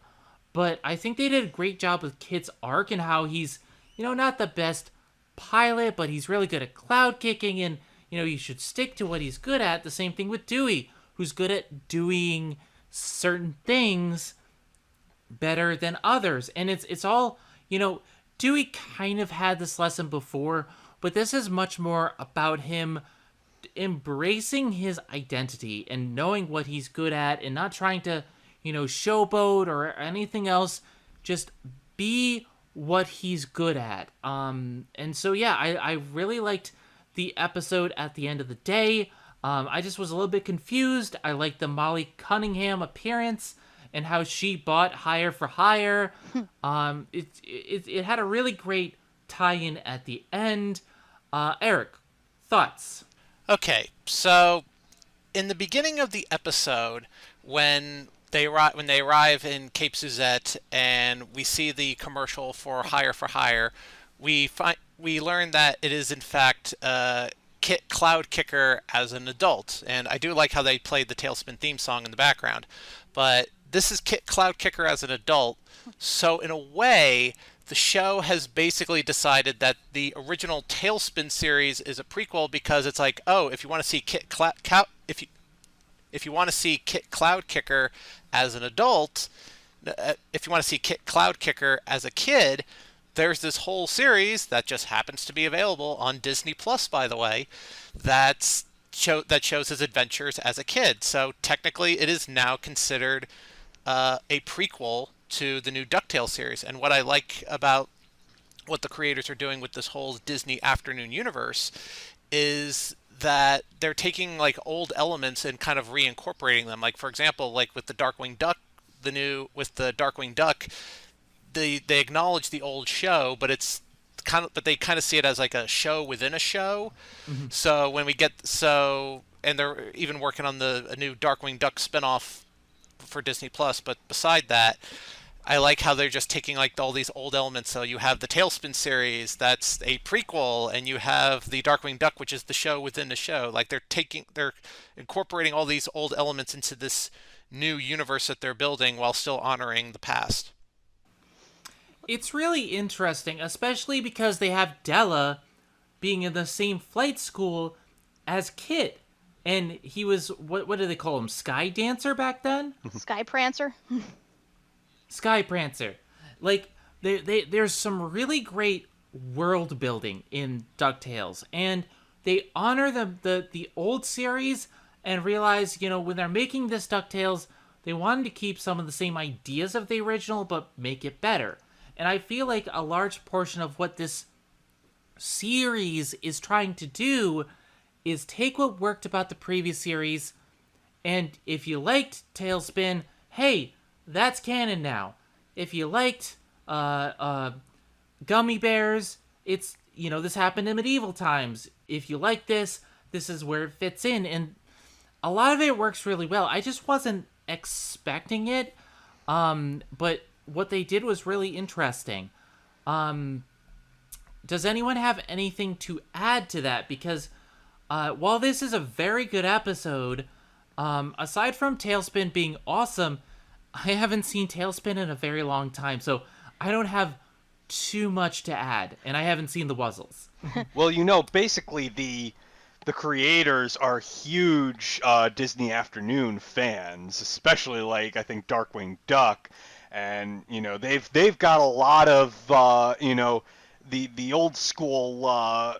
but I think they did a great job with Kit's arc and how he's, not the best pilot, but he's really good at cloud kicking, and, you should stick to what he's good at. The same thing with Dewey, who's good at doing certain things better than others. And it's all, Dewey kind of had this lesson before, but this is much more about him embracing his identity and knowing what he's good at and not trying to, showboat or anything else. Just be what he's good at. And so, yeah, I really liked the episode at the end of the day. I just was a little bit confused. I liked the Molly Cunningham appearance and how she bought Higher for Hire. It had a really great tie-in at the end. Eric, thoughts? Okay, so in the beginning of the episode, when they arrive in Cape Suzette and we see the commercial for Hire, we learn that it is in fact Kit Cloud Kicker as an adult, and I do like how they played the Tailspin theme song in the background. But this is Kit Cloud Kicker as an adult, so in a way, the show has basically decided that the original Tailspin series is a prequel because it's like, oh, if you want to see if you want to see Kit Cloud Kicker as an adult, if you want to see Kit Cloud Kicker as a kid, there's this whole series that just happens to be available on Disney Plus, by the way, that shows his adventures as a kid. So technically, it is now considered a prequel to the new DuckTales series. And what I like about what the creators are doing with this whole Disney Afternoon universe is that they're taking like old elements and kind of reincorporating them. Like, for example, like with the Darkwing Duck, they acknowledge the old show, but they kind of see it as like a show within a show. Mm-hmm. So when we and they're even working on a new Darkwing Duck spinoff for Disney Plus. But beside that, I like how they're just taking like all these old elements. So you have the Tailspin series, that's a prequel, and you have the Darkwing Duck, which is the show within the show. Like they're incorporating all these old elements into this new universe that they're building while still honoring the past. It's really interesting, especially because they have Della being in the same flight school as Kit. And he was, what did they call him, Sky Dancer back then? Sky Prancer? Sky Prancer. Like, there's some really great world building in DuckTales, and they honor the old series and realize, when they're making this DuckTales, they wanted to keep some of the same ideas of the original but make it better. And I feel like a large portion of what this series is trying to do is take what worked about the previous series, and if you liked Tailspin, hey, that's canon now. If you liked Gummy Bears, it's, this happened in medieval times. If you like this, this is where it fits in. And a lot of it works really well. I just wasn't expecting it. But what they did was really interesting. Does anyone have anything to add to that? Because while this is a very good episode, aside from Tailspin being awesome, I haven't seen Tailspin in a very long time. So I don't have too much to add, and I haven't seen the Wuzzles. Well, basically the creators are huge Disney Afternoon fans, especially I think Darkwing Duck, and they've got a lot of the old school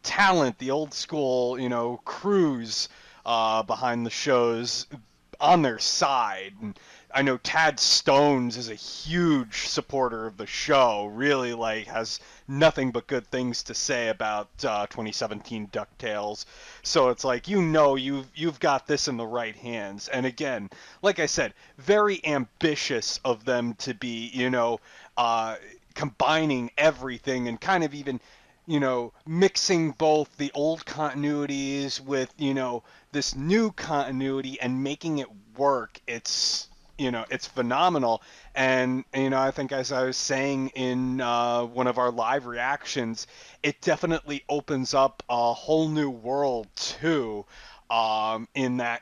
talent, the old school crews behind the shows on their side. And I know Tad Stones is a huge supporter of the show, really has nothing but good things to say about 2017 DuckTales. So it's you've got this in the right hands. And again, like I said, very ambitious of them to be, combining everything and kind of even mixing both the old continuities with, this new continuity and making it work. It's phenomenal. And, I think as I was saying in one of our live reactions, it definitely opens up a whole new world too. In that,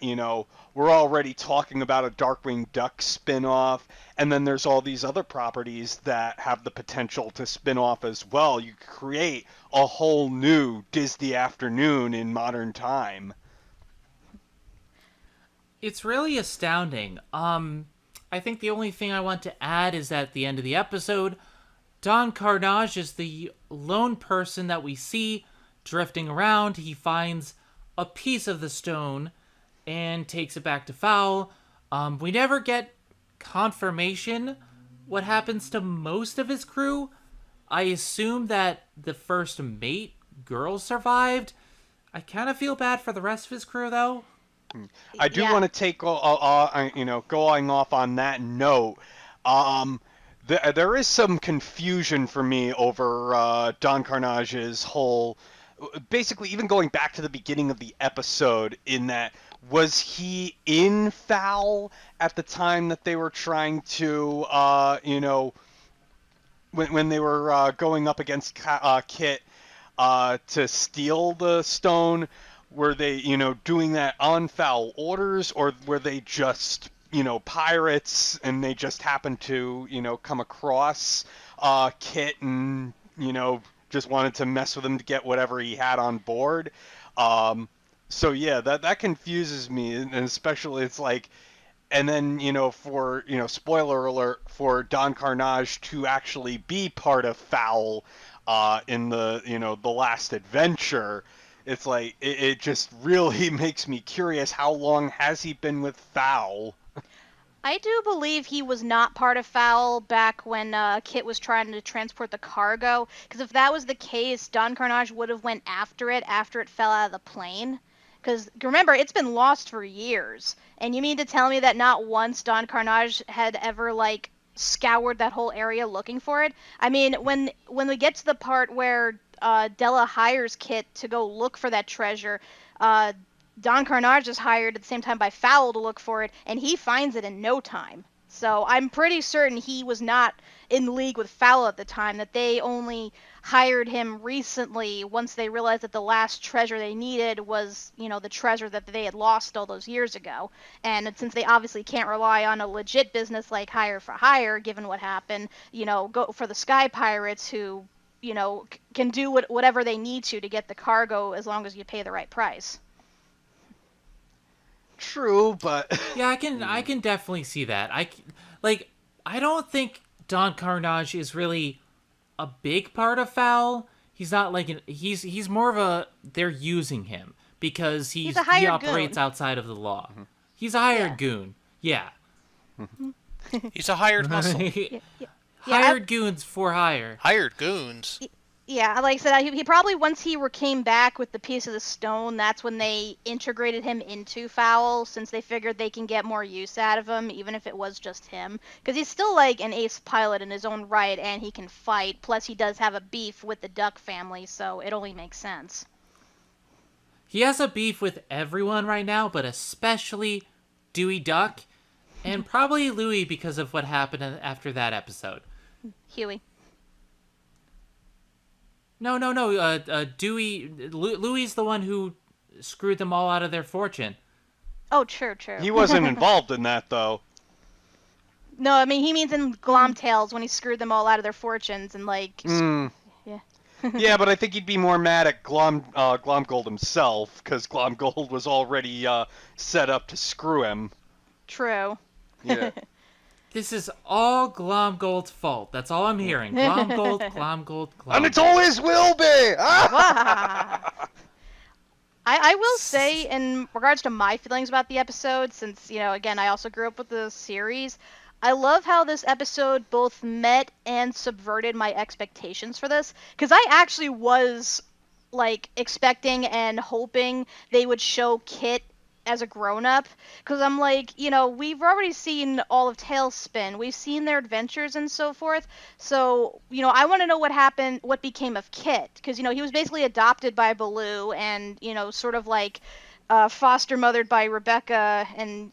we're already talking about a Darkwing Duck spin-off, and then there's all these other properties that have the potential to spin off as well. You create a whole new Disney Afternoon in modern time. It's really astounding. I think the only thing I want to add is that at the end of the episode, Don Carnage is the lone person that we see drifting around. He finds a piece of the stone and takes it back to Fowl. We never get confirmation what happens to most of his crew. I assume that the first mate girl survived. I kind of feel bad for the rest of his crew, though. I do want to take, going off on that note, there is some confusion for me over Don Carnage's whole, basically even going back to the beginning of the episode, in that, was he in Fowl at the time that they were trying to, when they were going up against Kit to steal the stone? Were they, doing that on Fowl orders, or were they just, pirates and they just happened to, come across Kit and, just wanted to mess with him to get whatever he had on board? So yeah, that confuses me, and especially it's and then, for, spoiler alert, for Don Carnage to actually be part of Fowl in the, the last adventure. It's it just really makes me curious. How long has he been with Fowl? I do believe he was not part of Fowl back when Kit was trying to transport the cargo. Because if that was the case, Don Carnage would have went after it fell out of the plane. Because remember, it's been lost for years. And you mean to tell me that not once Don Carnage had ever scoured that whole area looking for it? I mean, when we get to the part where Della hires Kit to go look for that treasure, Don Carnage is hired at the same time by Fowl to look for it, and he finds it in no time. So I'm pretty certain he was not in league with Fowl at the time, that they only hired him recently once they realized that the last treasure they needed was, the treasure that they had lost all those years ago. And since they obviously can't rely on a legit business like Hire for Hire, given what happened, go for the Sky Pirates, who, can do whatever they need to get the cargo as long as you pay the right price. True, but Yeah, I can definitely see that. I don't think Don Carnage is really a big part of Fowl. He's not like he's more of a they're using him because He's a he hired operates goon. outside of the law. He's a hired goon. Yeah. He's a hired muscle. Yeah, Hired goons for hire. Hired goons. Yeah, like I said, he probably, once he came back with the piece of the stone, that's when they integrated him into Fowl, since they figured they can get more use out of him, even if it was just him. Because he's still like an ace pilot in his own right, and he can fight, plus he does have a beef with the Duck family, so it only makes sense. He has a beef with everyone right now, but especially Dewey Duck, and probably Louie because of what happened after that episode. Huey. No. Louie's the one who screwed them all out of their fortune. Oh, true. He wasn't involved in that, though. No, I mean, he means in Glomtails when he screwed them all out of their fortunes and, like... Yeah. Yeah, but I think he'd be more mad at Glomgold himself, because Glomgold was already set up to screw him. True. Yeah. This is all Glomgold's fault. That's all I'm hearing. Glomgold. And it always will be! I will say, in regards to my feelings about the episode, since, again, I also grew up with the series, I love how this episode both met and subverted my expectations for this, because I actually was, expecting and hoping they would show Kit as a grown-up, because I'm like, we've already seen all of Tailspin, we've seen their adventures and so forth, so, I want to know what became of Kit, because, he was basically adopted by Baloo, and, sort of foster-mothered by Rebecca, and,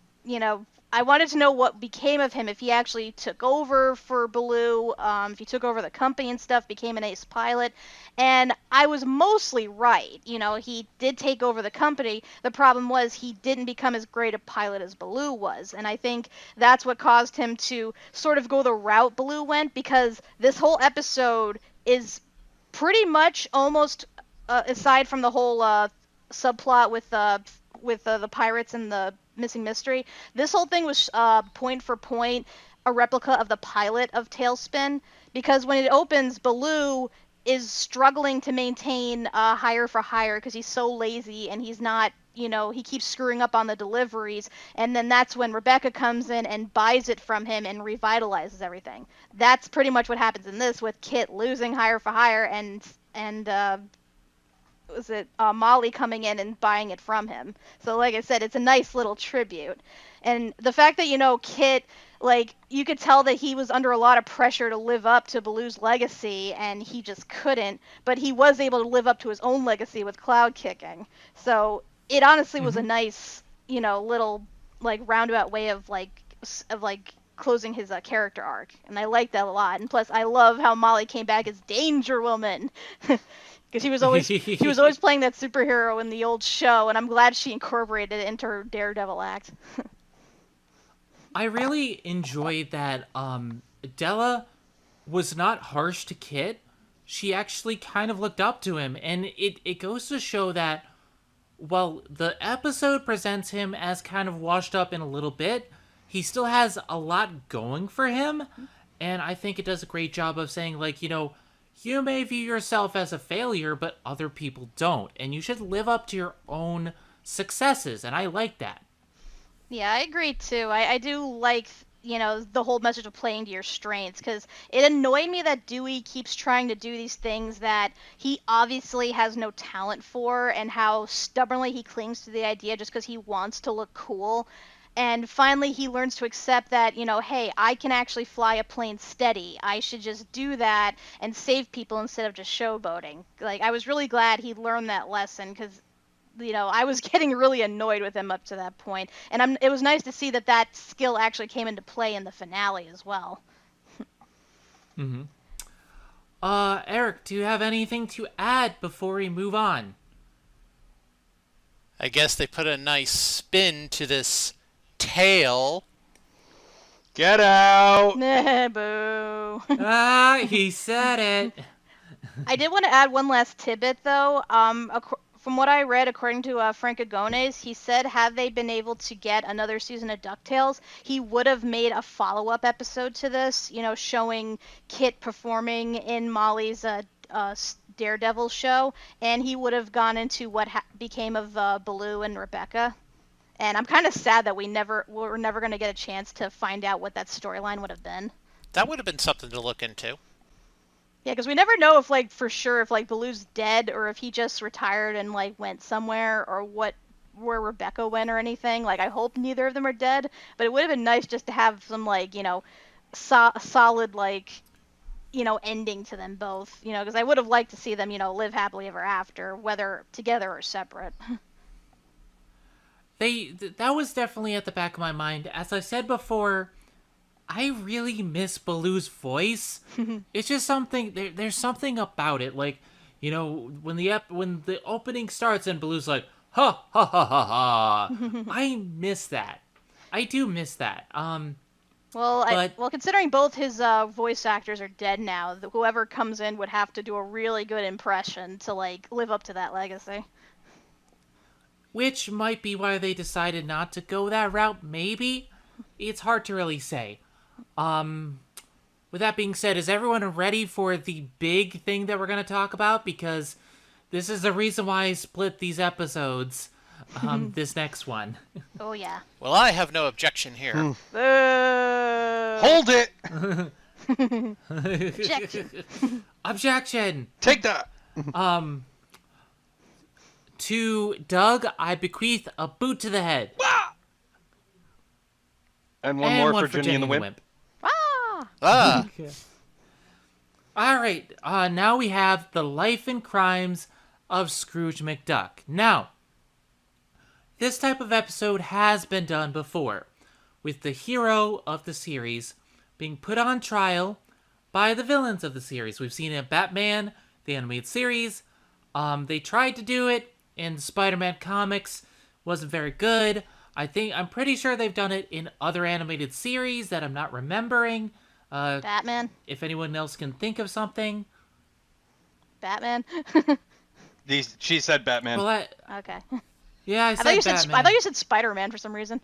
I wanted to know what became of him, if he actually took over for Baloo, if he took over the company and stuff, became an ace pilot, and I was mostly right. He did take over the company. The problem was he didn't become as great a pilot as Baloo was, and I think that's what caused him to sort of go the route Baloo went, because this whole episode is pretty much almost, aside from the whole subplot with the pirates and the missing mystery, this whole thing was point for point a replica of the pilot of Tailspin, because when it opens, Baloo is struggling to maintain hire for hire because he's so lazy and he's not, he keeps screwing up on the deliveries, and then that's when Rebecca comes in and buys it from him and revitalizes everything. That's pretty much what happens in this, with Kit losing hire for hire and was it Molly coming in and buying it from him. So like I said, it's a nice little tribute. And the fact that, Kit, you could tell that he was under a lot of pressure to live up to Baloo's legacy, and he just couldn't, but he was able to live up to his own legacy with cloud kicking. So it honestly was a nice, little, roundabout way of closing his character arc. And I like that a lot. And plus, I love how Molly came back as Danger Woman. Because she was always playing that superhero in the old show, and I'm glad she incorporated it into her Daredevil act. I really enjoyed that Della was not harsh to Kit. She actually kind of looked up to him, and it goes to show that while the episode presents him as kind of washed up in a little bit, he still has a lot going for him, and I think it does a great job of saying, you may view yourself as a failure, but other people don't. And you should live up to your own successes. And I like that. Yeah, I agree too. I do like, the whole message of playing to your strengths. Because it annoyed me that Dewey keeps trying to do these things that he obviously has no talent for. And how stubbornly he clings to the idea just because he wants to look cool. And finally, he learns to accept that, hey, I can actually fly a plane steady. I should just do that and save people instead of just showboating. I was really glad he learned that lesson because, I was getting really annoyed with him up to that point. And it was nice to see that skill actually came into play in the finale as well. Mm-hmm. Eric, do you have anything to add before we move on? I guess they put a nice spin to this tail. Get out! Boo. He said it. I did want to add one last tidbit, though. from what I read, according to Frank Agones, he said had they been able to get another season of DuckTales, he would have made a follow-up episode to this, showing Kit performing in Molly's Daredevil show, and he would have gone into what became of Baloo and Rebecca. And I'm kind of sad that we're never going to get a chance to find out what that storyline would have been. That would have been something to look into. Yeah, because we never know if, for sure, if, Baloo's dead or if he just retired and, went somewhere or where Rebecca went or anything. I hope neither of them are dead, but it would have been nice just to have some, solid, ending to them both, because I would have liked to see them, live happily ever after, whether together or separate. That was definitely at the back of my mind. As I said before, I really miss Baloo's voice. It's just something. There's something about it. When the opening starts and Baloo's like, ha ha ha ha ha. I miss that. I do miss that. Well, considering both his voice actors are dead now, whoever comes in would have to do a really good impression to live up to that legacy. Which might be why they decided not to go that route. Maybe it's hard to really say. With that being said, is everyone ready for the big thing that we're going to talk about? Because this is the reason why I split these episodes. This next one. Oh yeah. Well, I have no objection here. Hold it! Objection. Objection. Take that! To Doug, I bequeath a boot to the head. And one more for Jenny and the Wimp. Ah! All right, now we have the life and crimes of Scrooge McDuck. Now, this type of episode has been done before, with the hero of the series being put on trial by the villains of the series. We've seen it in Batman, the animated series. They tried to do it in Spider-Man comics. Wasn't very good. I'm pretty sure they've done it in other animated series that I'm not remembering. Batman. If anyone else can think of something. Batman. She said Batman. Well, Okay. yeah, I said Batman. I thought you said Spider-Man for some reason.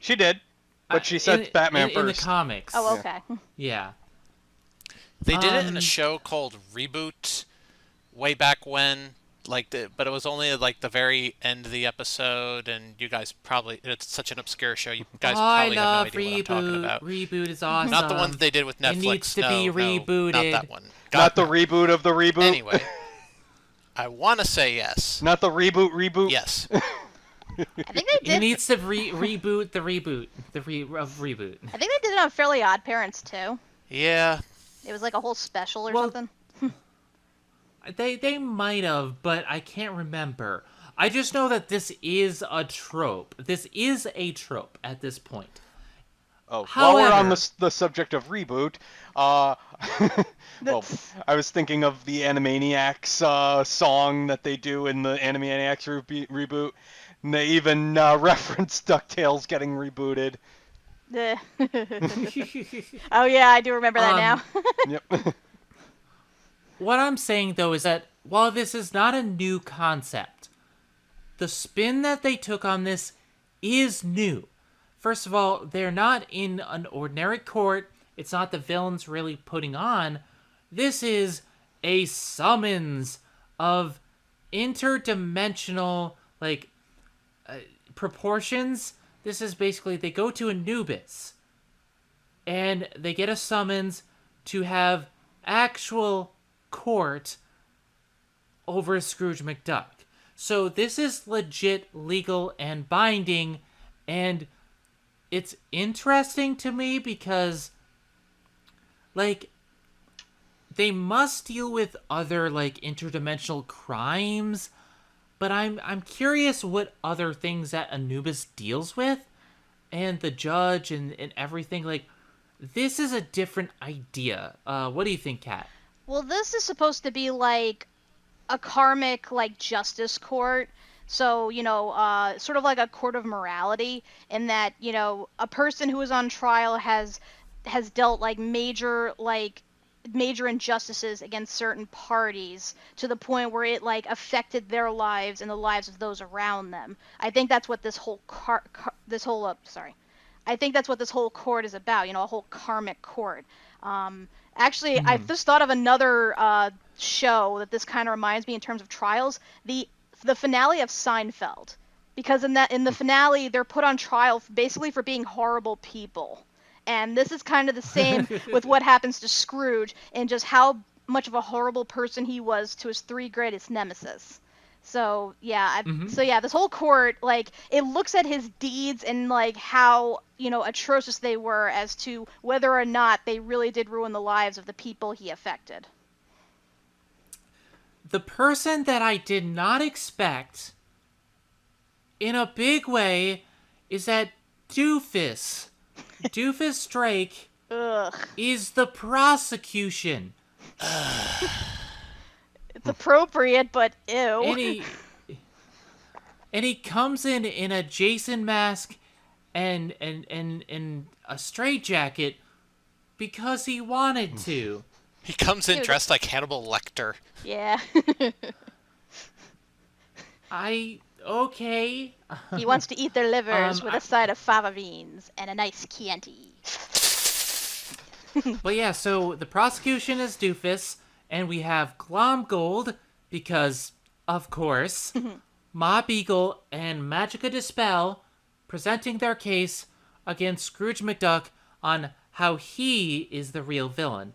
She did, but she said Batman first. In the comics. Oh, okay. Yeah. They did it in a show called Reboot way back when. But it was only the very end of the episode, and you guys it's such an obscure show. You guys probably have no idea what I'm talking about. Reboot is awesome. Not the one that they did with Netflix. It needs to no, be no, rebooted. not that one. Not the reboot of the reboot. Anyway, I want to say yes. Not the reboot. Yes. I think they did. It needs to reboot the reboot. Reboot. I think they did it on Fairly Odd Parents too. Yeah. It was a whole special or something. They might have, but I can't remember. I just know that this is a trope. This is a trope at this point. Oh, However, while we're on the subject of reboot, well, I was thinking of the Animaniacs song that they do in the Animaniacs reboot, and they even reference DuckTales getting rebooted. Oh yeah, I do remember that now. Yep. What I'm saying, though, is that while this is not a new concept, the spin that they took on this is new. First of all, they're not in an ordinary court. It's not the villains really putting on. This is a summons of interdimensional, proportions. This is basically, they go to Anubis, and they get a summons to have actual court over Scrooge McDuck. So this is legit, legal, and binding, and it's interesting to me because, they must deal with other, interdimensional crimes, but I'm curious what other things that Anubis deals with, and the judge and everything. This is a different idea. What do you think, Kat? Well, this is supposed to be a karmic justice court. So, sort of like a court of morality, in that, a person who is on trial has dealt major major injustices against certain parties to the point where it like affected their lives and the lives of those around them. I think that's what this whole I think that's what this whole court is about. You know, a whole karmic court. Actually, I just thought of another show that this kind of reminds me in terms of trials. The finale of Seinfeld, because in the finale they're put on trial basically for being horrible people. And this is kind of the same with what happens to Scrooge and just how much of a horrible person he was to his three greatest nemesis. So yeah, this whole court, like, it looks at his deeds and like how, you know, atrocious they were as to whether or not they really did ruin the lives of the people he affected. The person that I did not expect in a big way is that Doofus. Doofus Drake is the prosecution. It's appropriate, but ew. And he comes in a Jason mask and a straitjacket because he wanted to. He comes in dressed like Hannibal Lecter. Yeah. Okay. He wants to eat their livers with a side of fava beans and a nice Chianti. But yeah, so the prosecution is Doofus, and we have Glomgold, because, of course, Ma Beagle and Magica Dispel presenting their case against Scrooge McDuck on how he is the real villain.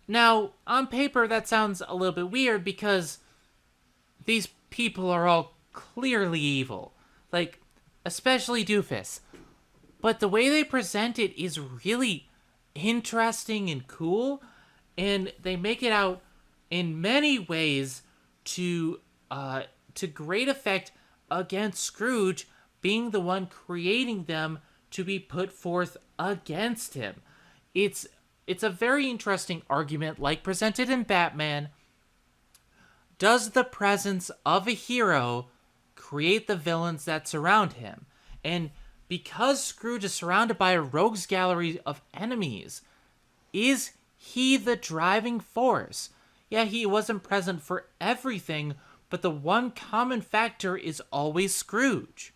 Now, on paper, that sounds a little bit weird because these people are all clearly evil. Like, especially Doofus. But the way they present it is really interesting and cool, and they make it out in many ways to great effect against Scrooge being the one creating them to be put forth against him. It's a very interesting argument, like presented in Batman. Does the presence of a hero create the villains that surround him? And because Scrooge is surrounded by a rogues gallery of enemies, is he the driving force? Yeah, he wasn't present for everything, but the one common factor is always Scrooge.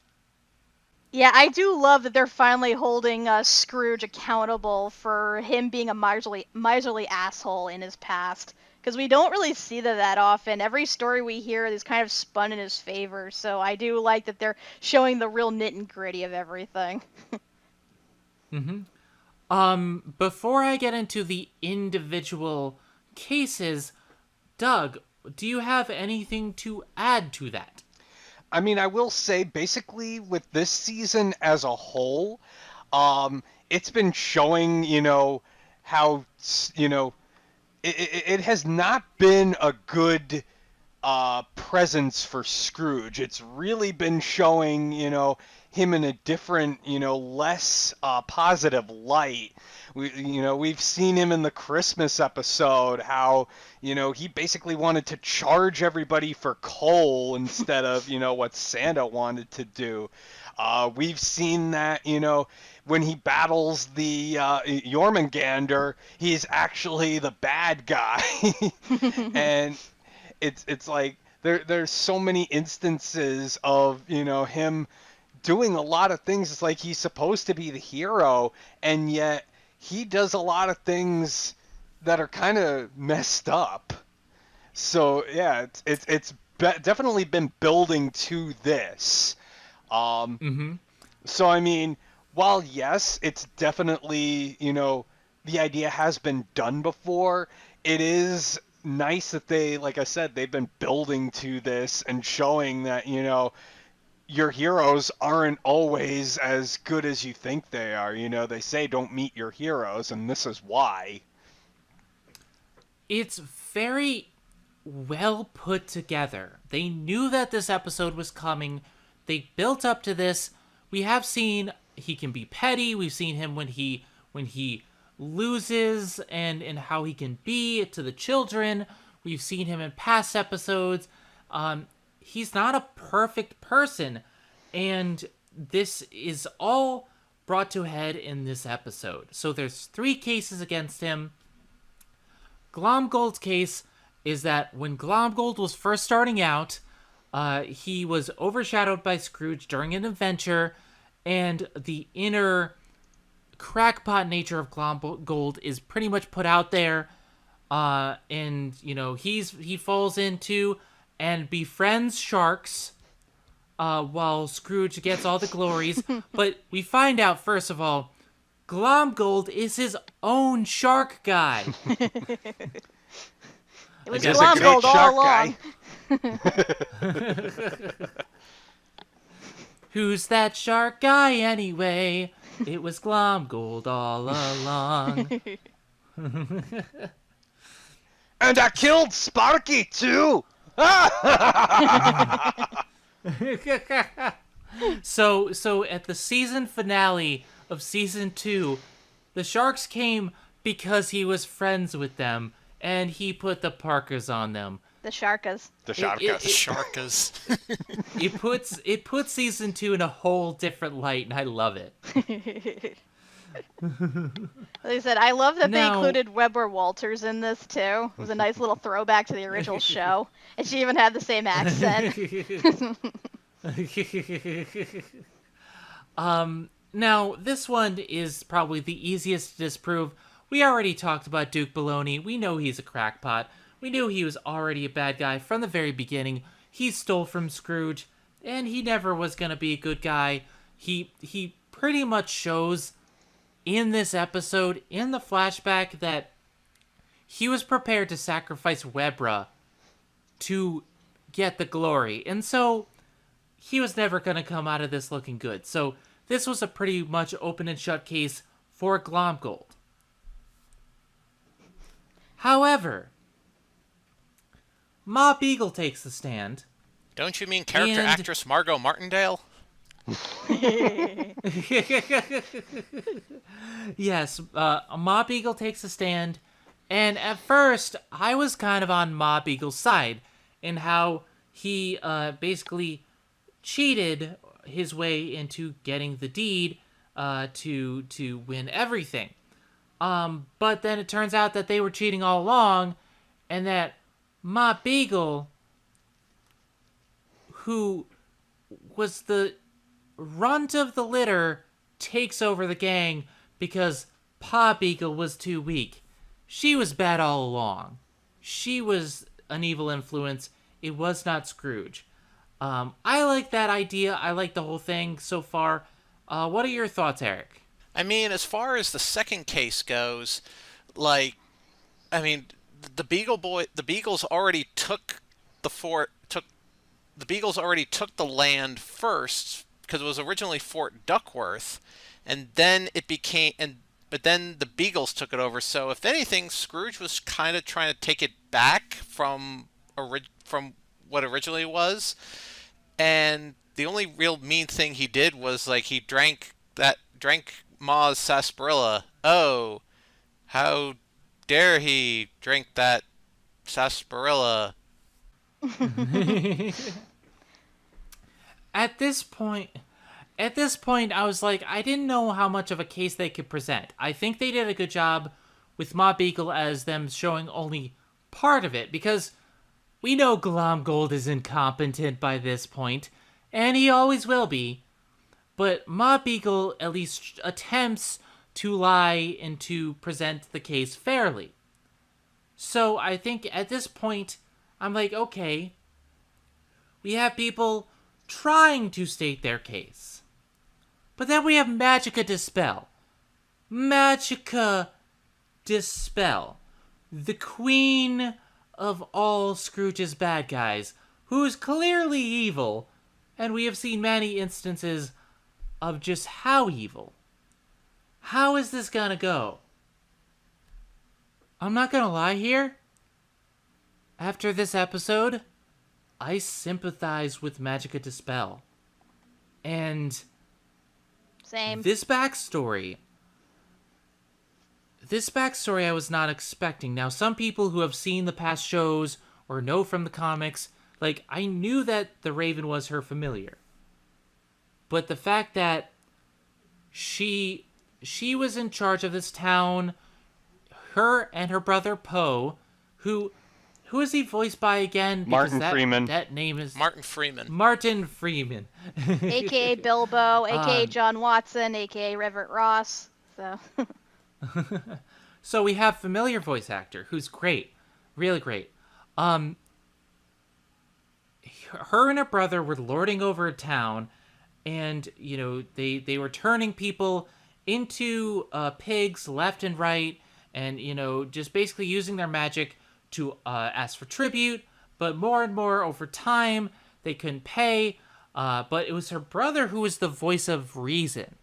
Yeah, I do love that they're finally holding Scrooge accountable for him being a miserly asshole in his past. Because we don't really see that often. Every story we hear is kind of spun in his favor. So I do like that they're showing the real nit and gritty of everything. Before I get into the individual cases, Doug, do you have anything to add to that? I mean, I will say, basically, with this season as a whole, it's been showing, how, it has not been a good presence for Scrooge. It's really been showing, him in a different, less positive light. We've seen him in the Christmas episode, how, he basically wanted to charge everybody for coal instead of, what Santa wanted to do. We've seen that, when he battles the Jormungandr, he's actually the bad guy. And it's like there's so many instances of, him doing a lot of things. It's like he's supposed to be the hero, and yet he does a lot of things that are kind of messed up. So yeah, it's definitely been building to this. So I mean, while yes, it's definitely, the idea has been done before, it is nice that they, like I said, they've been building to this and showing that, your heroes aren't always as good as you think they are. They say don't meet your heroes, and this is why. It's very well put together. They knew that this episode was coming. They built up to this. We have seen he can be petty. We've seen him when he loses and how he can be to the children. We've seen him in past episodes. He's not a perfect person, and this is all brought to a head in this episode. So there's 3 cases against him. Glomgold's case is that when Glomgold was first starting out, he was overshadowed by Scrooge during an adventure, and the inner crackpot nature of Glomgold is pretty much put out there. And he falls into and befriends sharks, while Scrooge gets all the glories. But we find out, first of all, Glomgold is his own shark guy. It was Just a great Glomgold all shark along. guy. Who's that shark guy anyway? It was Glomgold all along. And I killed Sparky too. So at the season finale of season 2, the sharks came because he was friends with them, and he put the Parkers on them. The Sharkas. The Sharkas. Sharkas. It puts season 2 in a whole different light, and I love it. Like I said, I love that they Now- included Weber Walters in this too. It was a nice little throwback to the original show, and she even had the same accent. Now, this one is probably the easiest to disprove. We already talked about Duke Baloney. We know he's a crackpot. We knew he was already a bad guy from the very beginning. He stole from Scrooge, and he never was going to be a good guy. He pretty much shows in this episode, in the flashback, that he was prepared to sacrifice Webra to get the glory. And so he was never going to come out of this looking good. So this was a pretty much open and shut case for Glomgold. However, Ma Beagle takes the stand. Don't you mean character And- actress Margot Martindale? Yes, Ma Beagle takes a stand, and at first, I was kind of on Ma Beagle's side in how he basically cheated his way into getting the deed to win everything. But then it turns out that they were cheating all along, and that Ma Beagle, who was the runt of the litter, takes over the gang because Pa Beagle was too weak. She was bad all along. She was an evil influence. It was not Scrooge. I like that idea. I like the whole thing so far. What are your thoughts, Eric? I mean, as far as the second case goes, like, I mean, the Beagles already took the Beagles already took the land first, because it was originally Fort Duckworth, and then but then the Beagles took it over. So if anything, Scrooge was kind of trying to take it back from what originally was. And the only real mean thing he did was, like, he drank Ma's sarsaparilla. Oh, how dare he drink that sarsaparilla? At this point, I was like, I didn't know how much of a case they could present. I think they did a good job with Ma Beagle as them showing only part of it, because we know Glomgold is incompetent by this point, and he always will be. But Ma Beagle at least attempts to lie and to present the case fairly. So I think at this point, I'm like, okay, we have people trying to state their case. But then we have Magica Dispel. Magica Dispel, the queen of all Scrooge's bad guys, who is clearly evil, and we have seen many instances of just how evil. How is this gonna go? I'm not gonna lie here. After this episode, I sympathize with Magica Dispel. And Same. this backstory I was not expecting. Now, some people who have seen the past shows or know from the comics, like, I knew that the Raven was her familiar. But the fact that she was in charge of this town, her and her brother Poe, who is he voiced by again? Because Martin Freeman. that name is Martin Freeman. Martin Freeman. AKA Bilbo, AKA Um, John Watson, AKA Everett Ross. So So we have familiar voice actor who's great, really great. Um, her and her brother were lording over a town, and they were turning people into pigs left and right, and just basically using their magic to ask for tribute. But more and more over time, they couldn't pay. But it was her brother who was the voice of reason.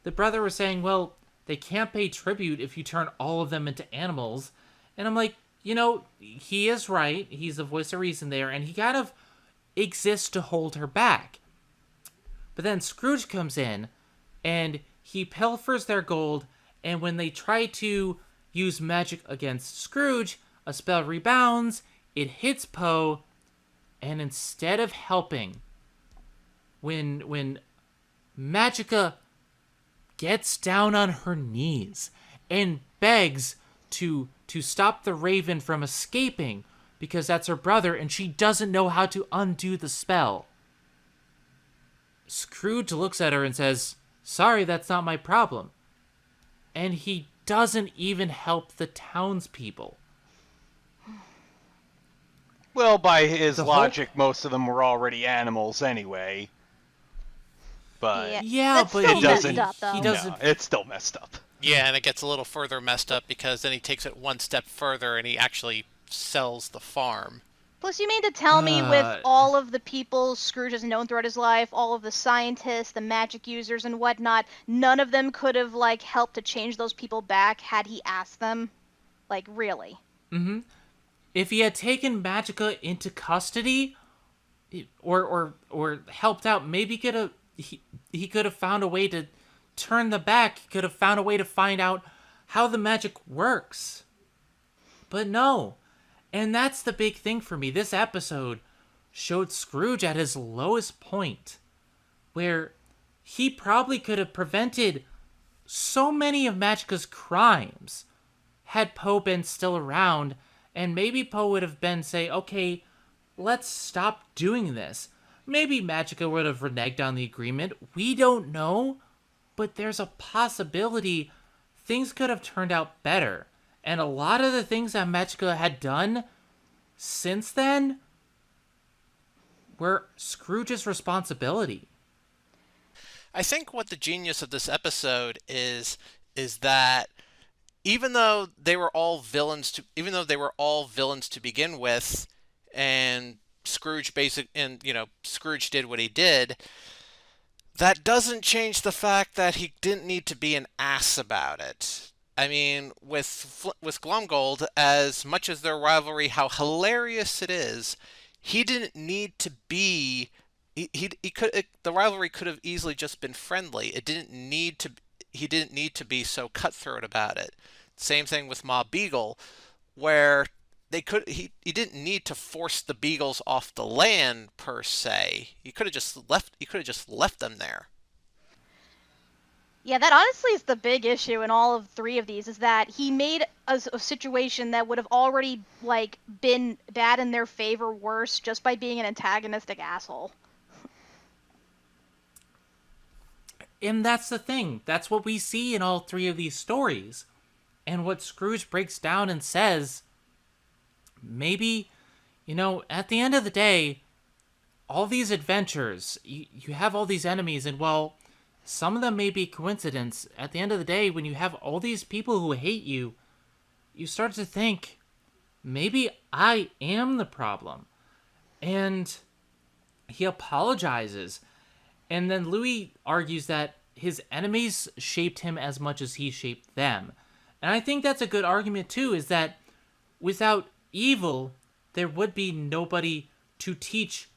The brother was saying, well, they can't pay tribute if you turn all of them into animals. And I'm like, he is right. He's the voice of reason there, and he kind of exists to hold her back. But then Scrooge comes in, and he pilfers their gold, and when they try to use magic against Scrooge, a spell rebounds, it hits Poe, and instead of helping, when Magica gets down on her knees and begs to stop the Raven from escaping because that's her brother and she doesn't know how to undo the spell, Scrooge looks at her and says, "Sorry, that's not my problem." And he doesn't even help the townspeople. Well, by his The logic, most of them were already animals anyway. But Yeah, that's but still it doesn't- messed up, though. he no, doesn't. it's still messed up. Yeah, and it gets a little further messed up because then he takes it one step further and he actually sells the farm. Plus, you mean to tell me with Uh, all of the people Scrooge has known throughout his life, all of the scientists, the magic users, and whatnot, none of them could have helped to change those people back had he asked them? Really? Mm-hmm. If he had taken Magica into custody, or helped out, maybe he could have found a way to turn the back. He could have found a way to find out how the magic works. But no. And that's the big thing for me. This episode showed Scrooge at his lowest point, where he probably could have prevented so many of Magica's crimes had Poe been still around, and maybe Poe would have been say, okay, let's stop doing this. Maybe Magica would have reneged on the agreement. We don't know, but there's a possibility things could have turned out better. And a lot of the things that Magica had done since then were Scrooge's responsibility. I think what the genius of this episode is that even though they were all villains to begin with, and Scrooge Scrooge did what he did, that doesn't change the fact that he didn't need to be an ass about it. I mean, with Glumgold, as much as their rivalry, how hilarious it is, he didn't need to be. He could the rivalry could have easily just been friendly. It didn't need to. He didn't need to be so cutthroat about it. Same thing with Ma Beagle, where he didn't need to force the Beagles off the land per se. He could have just left them there. Yeah, that honestly is the big issue in all of three of these, is that he made a situation that would have already, been bad in their favor worse just by being an antagonistic asshole. And that's the thing. That's what we see in all three of these stories. And what Scrooge breaks down and says, maybe, at the end of the day, all these adventures, you have all these enemies, and well, some of them may be coincidence. At the end of the day, when you have all these people who hate you, you start to think, maybe I am the problem. And he apologizes. And then Louis argues that his enemies shaped him as much as he shaped them. And I think that's a good argument too, is that without evil, there would be nobody to teach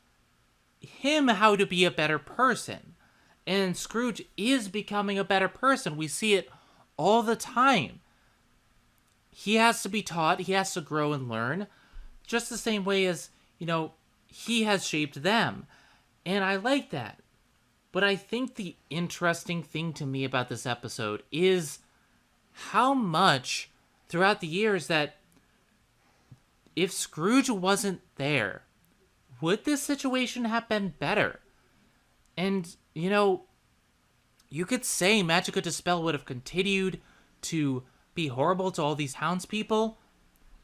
him how to be a better person. And Scrooge is becoming a better person. We see it all the time. He has to be taught, he has to grow and learn, just the same way as, he has shaped them. And I like that. But I think the interesting thing to me about this episode is how much throughout the years that if Scrooge wasn't there, would this situation have been better? And, you could say Magica De Spell would have continued to be horrible to all these townspeople.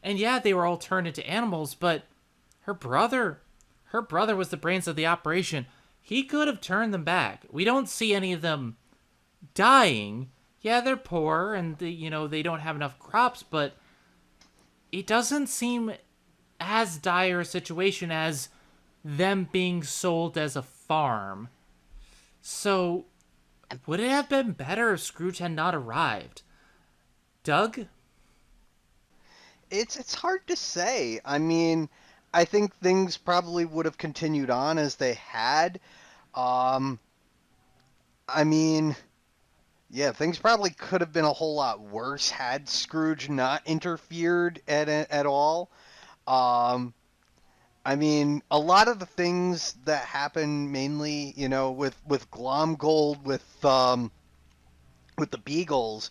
And yeah, they were all turned into animals, but her brother was the brains of the operation. He could have turned them back. We don't see any of them dying. Yeah, they're poor and they don't have enough crops, but it doesn't seem as dire a situation as them being sold as a farm. So, would it have been better if Scrooge had not arrived? Doug? It's hard to say. I mean, I think things probably would have continued on as they had. Um, I mean, yeah, things probably could have been a whole lot worse had Scrooge not interfered at all. Um, I mean, a lot of the things that happen mainly, with Glomgold, with the Beagles,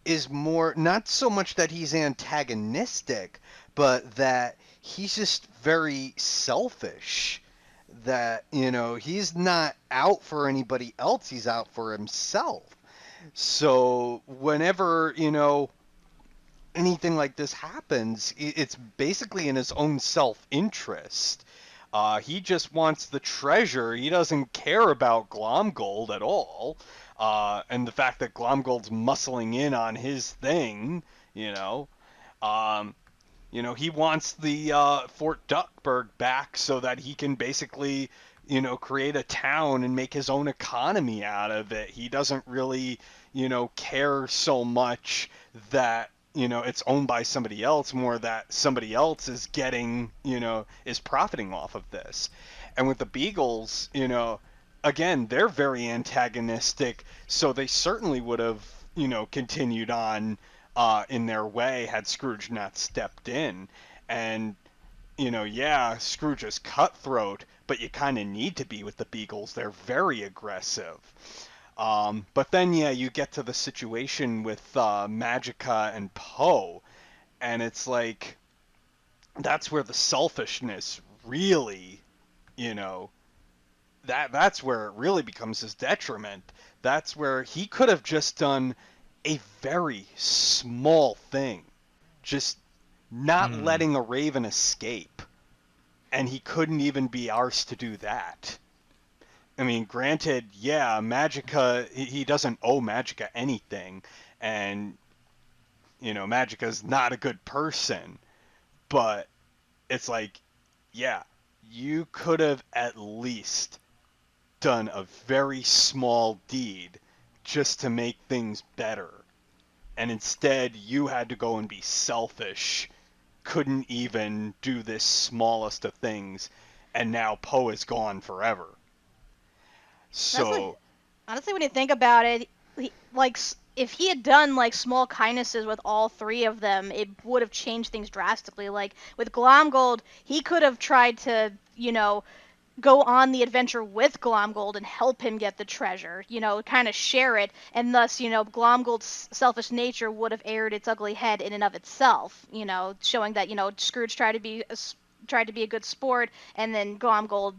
is more not so much that he's antagonistic, but that he's just very selfish. That, he's not out for anybody else, he's out for himself. So whenever, anything like this happens, it's basically in his own self-interest. He just wants the treasure. He doesn't care about Glomgold at all. And the fact that Glomgold's muscling in on his thing, he wants the Fort Duckburg back so that he can basically, create a town and make his own economy out of it. He doesn't really, care so much that it's owned by somebody else, more that somebody else is getting, is profiting off of this. And with the Beagles, again, they're very antagonistic, so they certainly would have, continued on in their way had Scrooge not stepped in. And, yeah, Scrooge is cutthroat, but you kind of need to be with the Beagles. They're very aggressive. But then, yeah, you get to the situation with Magica and Poe, and it's like, that's where the selfishness really, that's where it really becomes his detriment. That's where he could have just done a very small thing, just not letting a raven escape, and he couldn't even be arsed to do that. I mean, granted, yeah, Magica, he doesn't owe Magica anything, and, Magica's not a good person, but it's like, yeah, you could have at least done a very small deed just to make things better, and instead you had to go and be selfish, couldn't even do this smallest of things, and now Poe is gone forever. So, honestly, when you think about it, if he had done small kindnesses with all three of them, it would have changed things drastically. Like with Glomgold, he could have tried to, go on the adventure with Glomgold and help him get the treasure, kind of share it, and thus, Glomgold's selfish nature would have aired its ugly head in and of itself, showing that, Scrooge tried to be a good sport, and then Glomgold,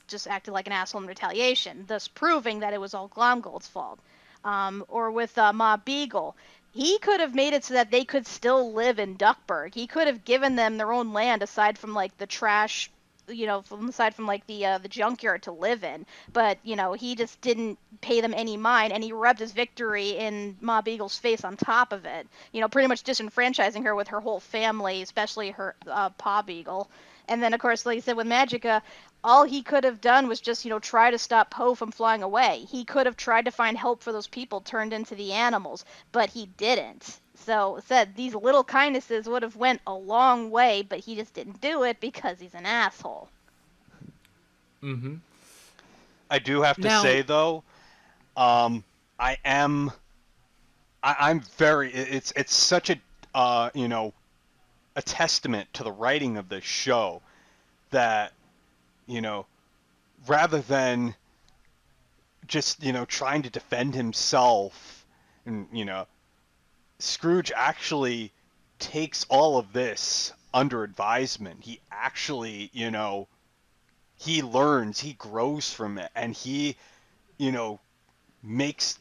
just acted like an asshole in retaliation, thus proving that it was all Glomgold's fault. Or with Ma Beagle, he could have made it so that they could still live in Duckburg. He could have given them their own land aside from the trash, aside from the junkyard to live in. But he just didn't pay them any mind, and he rubbed his victory in Ma Beagle's face on top of it. Pretty much disenfranchising her with her whole family, especially her Pa Beagle. And then, of course, like I said, with Magica, all he could have done was just, try to stop Poe from flying away. He could have tried to find help for those people turned into the animals, but he didn't. So, said these little kindnesses would have went a long way, but he just didn't do it because he's an asshole. Mm-hmm. I do have to say, though, I'm very, it's such a, a testament to the writing of this show that, rather than just, trying to defend himself, and, Scrooge actually takes all of this under advisement, he actually, he learns, he grows from it, and he, makes,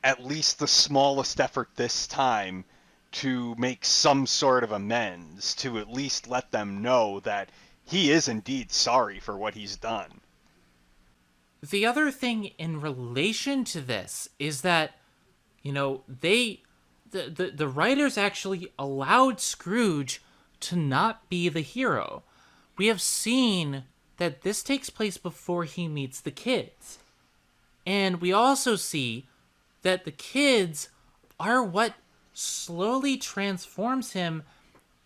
at least the smallest effort this time to make some sort of amends, to at least let them know that he is indeed sorry for what he's done. The other thing in relation to this is that, the writers actually allowed Scrooge to not be the hero. We have seen that this takes place before he meets the kids. And we also see that the kids are what slowly transforms him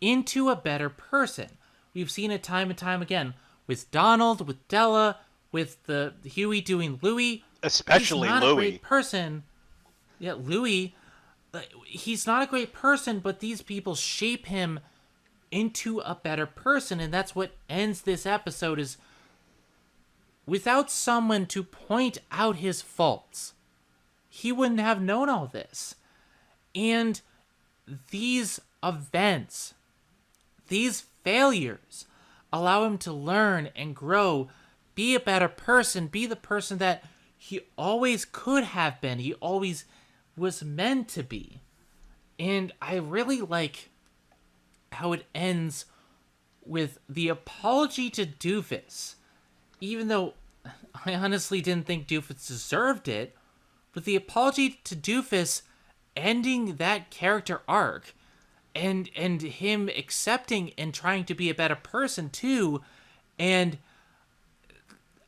into a better person. We've seen it time and time again with Donald, with Della, with the Huey doing Louie. Especially he's not Louie. A great person. Yeah, Louie. He's not a great person, but these people shape him into a better person, and that's what ends this episode. Is without someone to point out his faults, he wouldn't have known all this. And these events, these failures, allow him to learn and grow, be a better person, be the person that he always could have been, he always was meant to be. And I really like how it ends with the apology to Doofus. Even though I honestly didn't think Doofus deserved it, but the apology to Doofus ending that character arc and him accepting and trying to be a better person too. And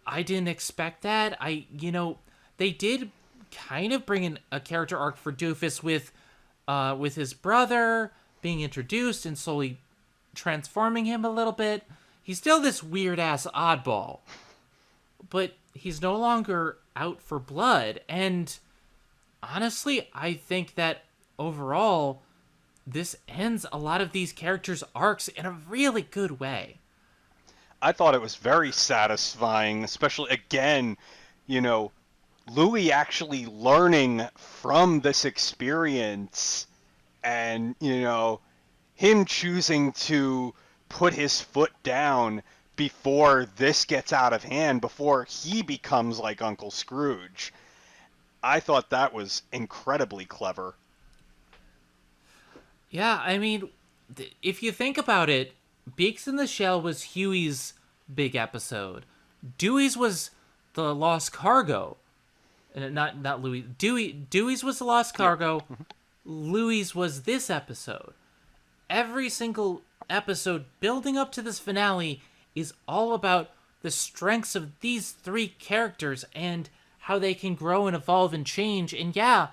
I didn't expect that. They did kind of bring in a character arc for Doofus with his brother being introduced and slowly transforming him a little bit. He's still this weird ass oddball, but he's no longer out for blood. And honestly, I think that overall, this ends a lot of these characters' arcs in a really good way. I thought it was very satisfying, especially, again, Louis actually learning from this experience and, him choosing to put his foot down before this gets out of hand, before he becomes like Uncle Scrooge. I thought that was incredibly clever. Yeah, I mean, if you think about it, Beaks in the Shell was Huey's big episode. Dewey's was the Lost Cargo. Not Louis. Dewey's was the Lost Cargo. Yeah. Louis's was this episode. Every single episode building up to this finale is all about the strengths of these three characters and how they can grow and evolve and change. And yeah,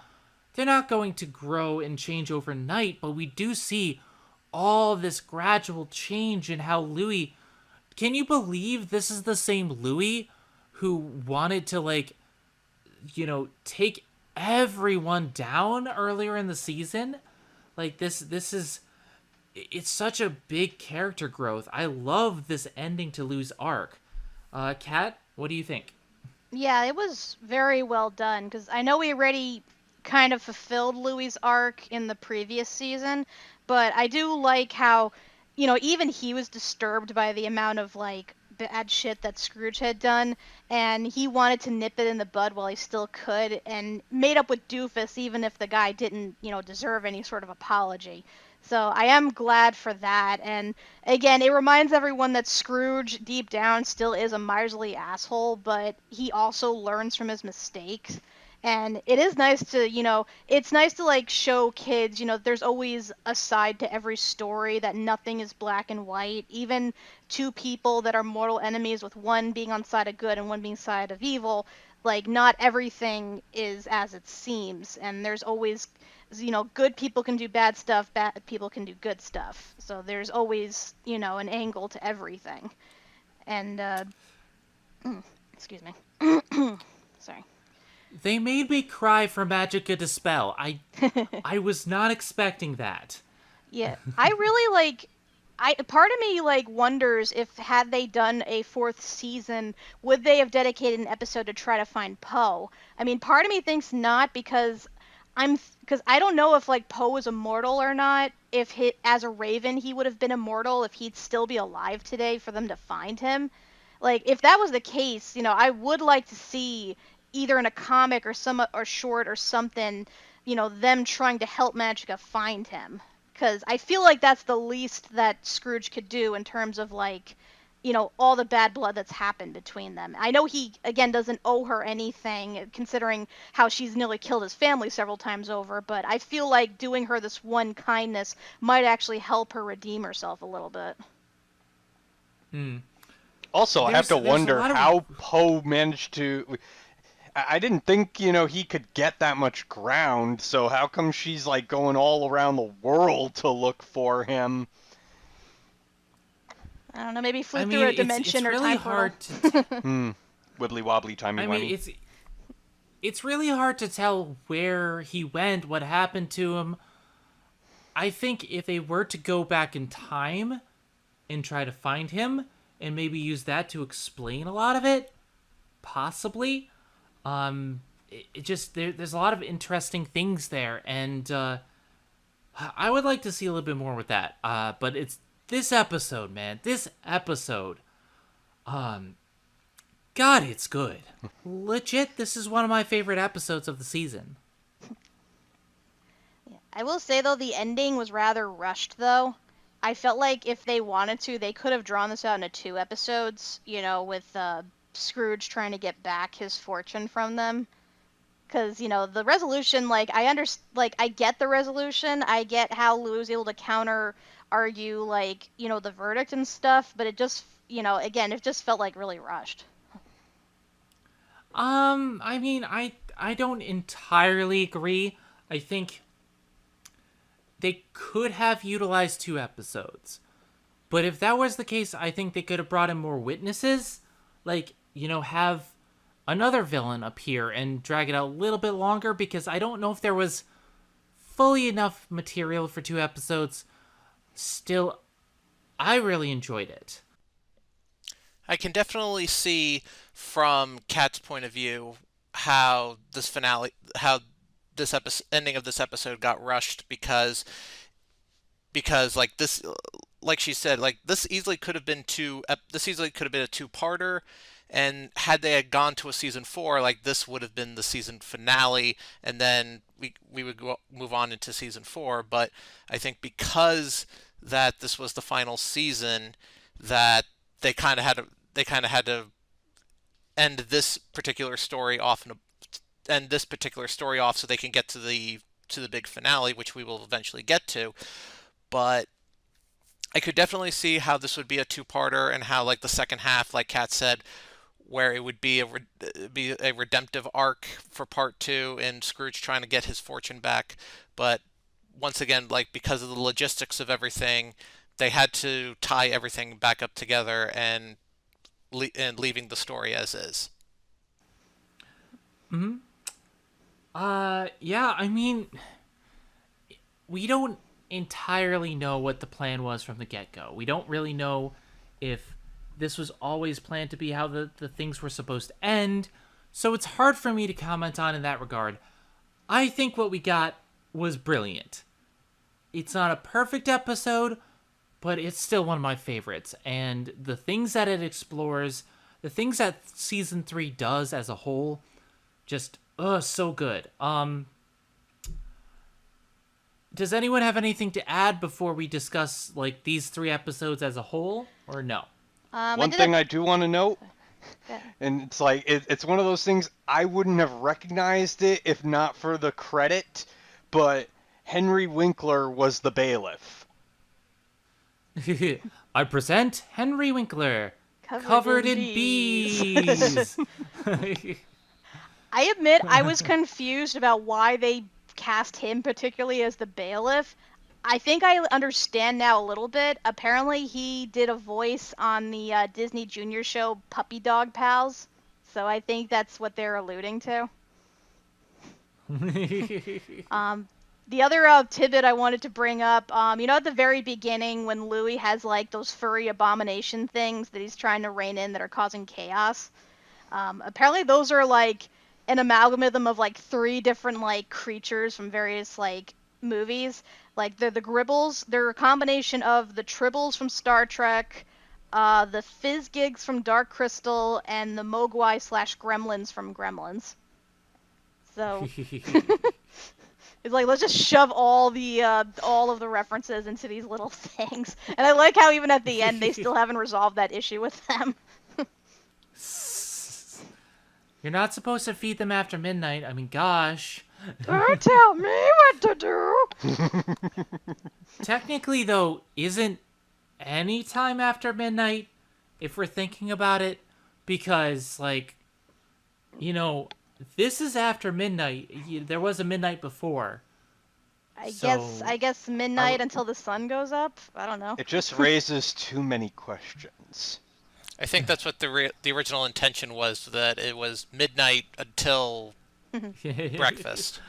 they're not going to grow and change overnight, but we do see all this gradual change in how Louis... Can you believe this is the same Louis who wanted to, take everyone down earlier in the season? This is... It's such a big character growth. I love this ending to Lou's arc. Kat, what do you think? Yeah, it was very well done, because I know we already kind of fulfilled Louis' arc in the previous season, but I do like how, even he was disturbed by the amount of, bad shit that Scrooge had done, and he wanted to nip it in the bud while he still could, and made up with Doofus even if the guy didn't, deserve any sort of apology. So I am glad for that, and again, it reminds everyone that Scrooge, deep down, still is a miserly asshole, but he also learns from his mistakes. And it is nice to, it's nice to, show kids, there's always a side to every story, that nothing is black and white. Even two people that are mortal enemies, with one being on side of good and one being side of evil, not everything is as it seems. And there's always, good people can do bad stuff, bad people can do good stuff. So there's always, an angle to everything. And, excuse me. Sorry. They made me cry for Magica Dispel. I was not expecting that. Yeah, I really part of me wonders if, had they done a fourth season, would they have dedicated an episode to try to find Poe? I mean, part of me thinks not, because because I don't know if like Poe is immortal or not. If he, as a Raven, he would have been immortal, if he'd still be alive today for them to find him. Like if that was the case, I would like to see either in a comic or short or something, them trying to help Magica find him. Because I feel like that's the least that Scrooge could do in terms of like, all the bad blood that's happened between them. I know he, again, doesn't owe her anything, considering how she's nearly killed his family several times over, but I feel like doing her this one kindness might actually help her redeem herself a little bit. Also, I have to wonder of... how Poe managed to... I didn't think, he could get that much ground, so how come she's, like, going all around the world to look for him? I don't know, maybe flew through a dimension or really time hard portal. Wibbly wobbly, timey wimey. It's really hard to tell where he went, what happened to him. I think if they were to go back in time and try to find him, and maybe use that to explain a lot of it, possibly. It just there's a lot of interesting things there, and I would like to see a little bit more with that. But it's this episode, man. This episode, God, it's good. Legit, this is one of my favorite episodes of the season. I will say, though, the ending was rather rushed, though. I felt like if they wanted to, they could have drawn this out into 2 episodes, with Scrooge trying to get back his fortune from them. Because, the resolution, I get the resolution. I get how Louis was able to counter-argue, the verdict and stuff, but it just, again, it just felt, really rushed. I mean, I don't entirely agree. I think they could have utilized 2 episodes. But if that was the case, I think they could have brought in more witnesses. Have another villain appear and drag it out a little bit longer, because I don't know if there was fully enough material for 2 episodes. Still, I really enjoyed it. I can definitely see from Kat's point of view how this ending of this episode got rushed because like this, like she said, like this easily could have been a 2-parter, and had they had gone to a season 4, like this would have been the season finale, and then we would move on into season 4. But I think because that this was the final season, that they kind of had to end this particular story off so they can get to the big finale, which we will eventually get to. But I could definitely see how this would be a 2-parter, and how like the second half, like Kat said, where it would be a redemptive arc for part 2 and Scrooge trying to get his fortune back. But once again, like because of the logistics of everything, they had to tie everything back up together and leaving the story as is. Yeah, I mean, we don't entirely know what the plan was from the get-go. We don't really know if this was always planned to be how the things were supposed to end, so it's hard for me to comment on in that regard. I think what we got was brilliant. It's not a perfect episode, but it's still one of my favorites, and the things that it explores, the things that season 3 does as a whole, just so good. Does anyone have anything to add before we discuss like these 3 episodes as a whole, or no? One thing I do want to note, and it's like it's one of those things, I wouldn't have recognized it if not for the credit, but Henry Winkler was the bailiff. I present Henry Winkler, covered in bees. I admit I was confused about why they cast him particularly as the bailiff. I think I understand now a little bit. Apparently he did a voice on the Disney Junior show Puppy Dog Pals, so I think that's what they're alluding to. The other tidbit I wanted to bring up, at the very beginning when Louis has like those furry abomination things that he's trying to rein in that are causing chaos, apparently those are like an amalgam of like three different like creatures from various like movies. Like the Gribbles, they're a combination of the Tribbles from Star Trek, the Fizzgigs from Dark Crystal, and the Mogwai slash Gremlins from Gremlins. So it's like let's just shove all of the references into these little things. And I like how even at the end they still haven't resolved that issue with them. You're not supposed to feed them after midnight. I mean, gosh. Don't tell me what to do. Technically, though, isn't any time after midnight, if we're thinking about it, because, like, you know, this is after midnight. There was a midnight before. I guess midnight until the sun goes up. I don't know. It just raises too many questions. I think that's what the original intention was, that it was midnight until breakfast.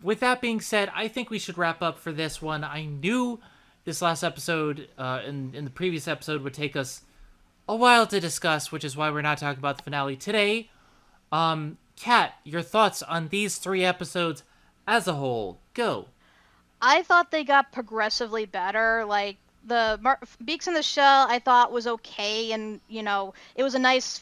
With that being said, I think we should wrap up for this one. I knew this last episode, in the previous episode, would take us a while to discuss, which is why we're not talking about the finale today. Kat, your thoughts on these 3 episodes as a whole? Go. I thought they got progressively better. Like the Beaks in the Shell, I thought was okay, and it was a nice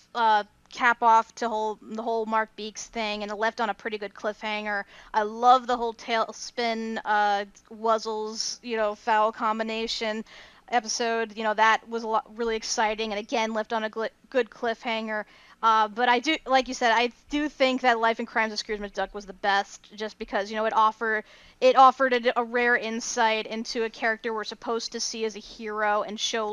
cap off to the whole Mark Beaks thing, and it left on a pretty good cliffhanger. I love the whole Tailspin Wuzzles foul combination episode. That was really exciting, and again left on a good cliffhanger. But I do, like you said, I do think that Life and Crimes of Scrooge McDuck was the best, just because it offered a rare insight into a character we're supposed to see as a hero, and show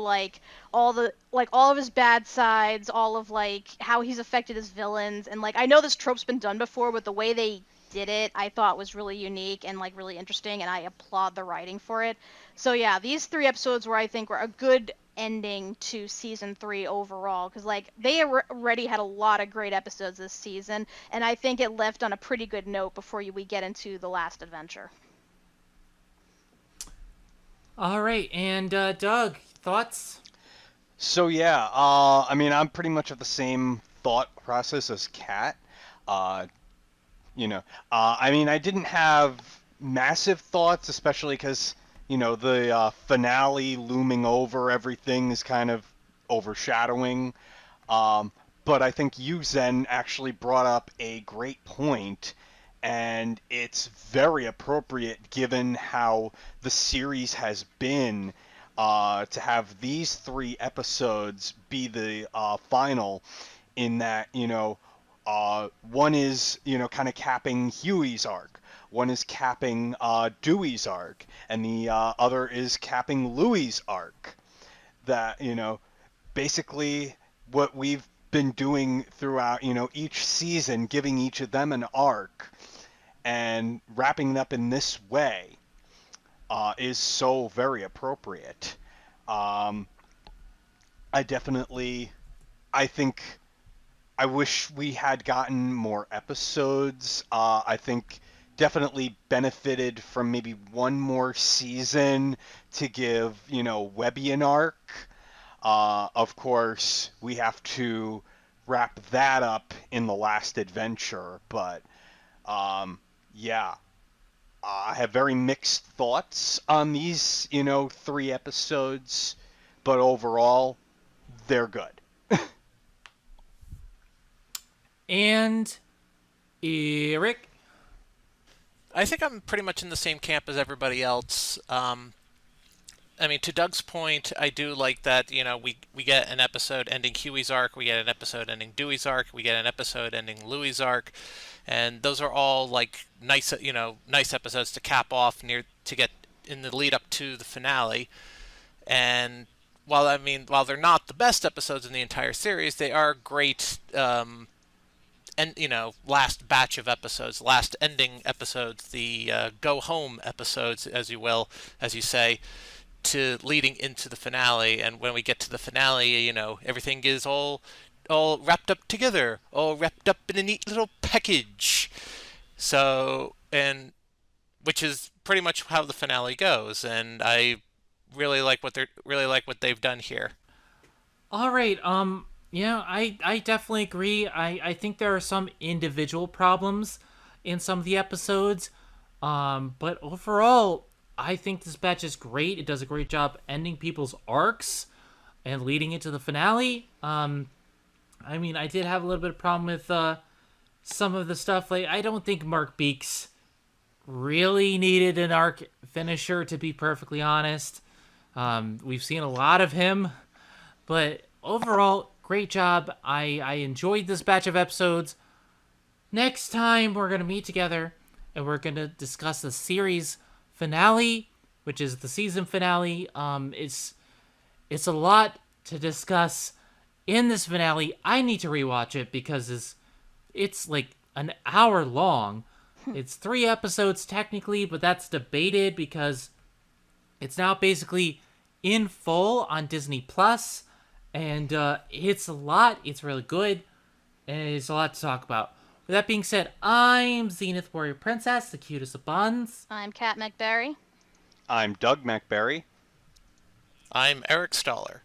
all of his bad sides, all of how he's affected his villains, and I know this trope's been done before, but the way they did it I thought was really unique and really interesting, and I applaud the writing for it. So yeah, these 3 episodes were, I think, were a good ending to season 3 overall, because they already had a lot of great episodes this season, and I think it left on a pretty good note before we get into the last adventure. All right, and Doug, thoughts? So yeah, I mean, I'm pretty much of the same thought process as Kat. I mean, I didn't have massive thoughts, especially because the finale looming over everything is kind of overshadowing. But I think you, Zen, actually brought up a great point, and it's very appropriate given how the series has been, to have these 3 episodes be the final, in that, one is, kind of capping Huey's arc. One is capping Dewey's arc, and the other is capping Louie's arc. That, basically what we've been doing throughout, each season, giving each of them an arc, and wrapping it up in this way, is so very appropriate. I think I wish we had gotten more episodes. I think definitely benefited from maybe one more season to give, Webby an arc. Of course, we have to wrap that up in the last adventure, but yeah. I have very mixed thoughts on these, 3 episodes, but overall, they're good. And Eric? I think I'm pretty much in the same camp as everybody else. I mean, to Doug's point, I do like that, we get an episode ending Huey's arc, we get an episode ending Dewey's arc, we get an episode ending Louie's arc, and those are all, nice, nice episodes to cap off to get in the lead up to the finale. And while they're not the best episodes in the entire series, they are great, and last batch of episodes, last ending episodes, the go home episodes, as you say, to leading into the finale. And when we get to the finale, everything is all wrapped up together, all wrapped up in a neat little package. So, and which is pretty much how the finale goes, and I really like what they've done here. All right, Yeah, I definitely agree. I think there are some individual problems in some of the episodes. But overall, I think this batch is great. It does a great job ending people's arcs and leading into the finale. I mean, I did have a little bit of problem with some of the stuff. Like, I don't think Mark Beeks really needed an arc finisher, to be perfectly honest. We've seen a lot of him, but overall, great job. I enjoyed this batch of episodes. Next time, we're going to meet together and we're going to discuss the series finale, which is the season finale. It's a lot to discuss in this finale. I need to rewatch it because it's like an hour long. It's 3 episodes technically, but that's debated because it's now basically in full on Disney Plus, and it's a lot. It's really good, and it's a lot to talk about. With that being said, I'm Zenith Warrior Princess, the cutest of buns. I'm Kat McBerry. I'm Doug McBerry. I'm Eric Stoller.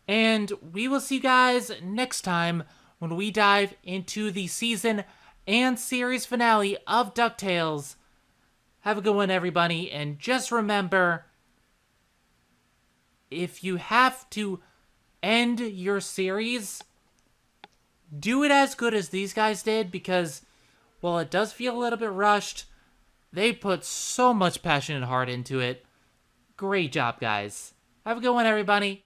And we will see you guys next time when we dive into the season and series finale of DuckTales. Have a good one, everybody. And just remember, if you have to end your series, do it as good as these guys did, because while it does feel a little bit rushed, they put so much passion and heart into it. Great job, guys. Have a good one, everybody.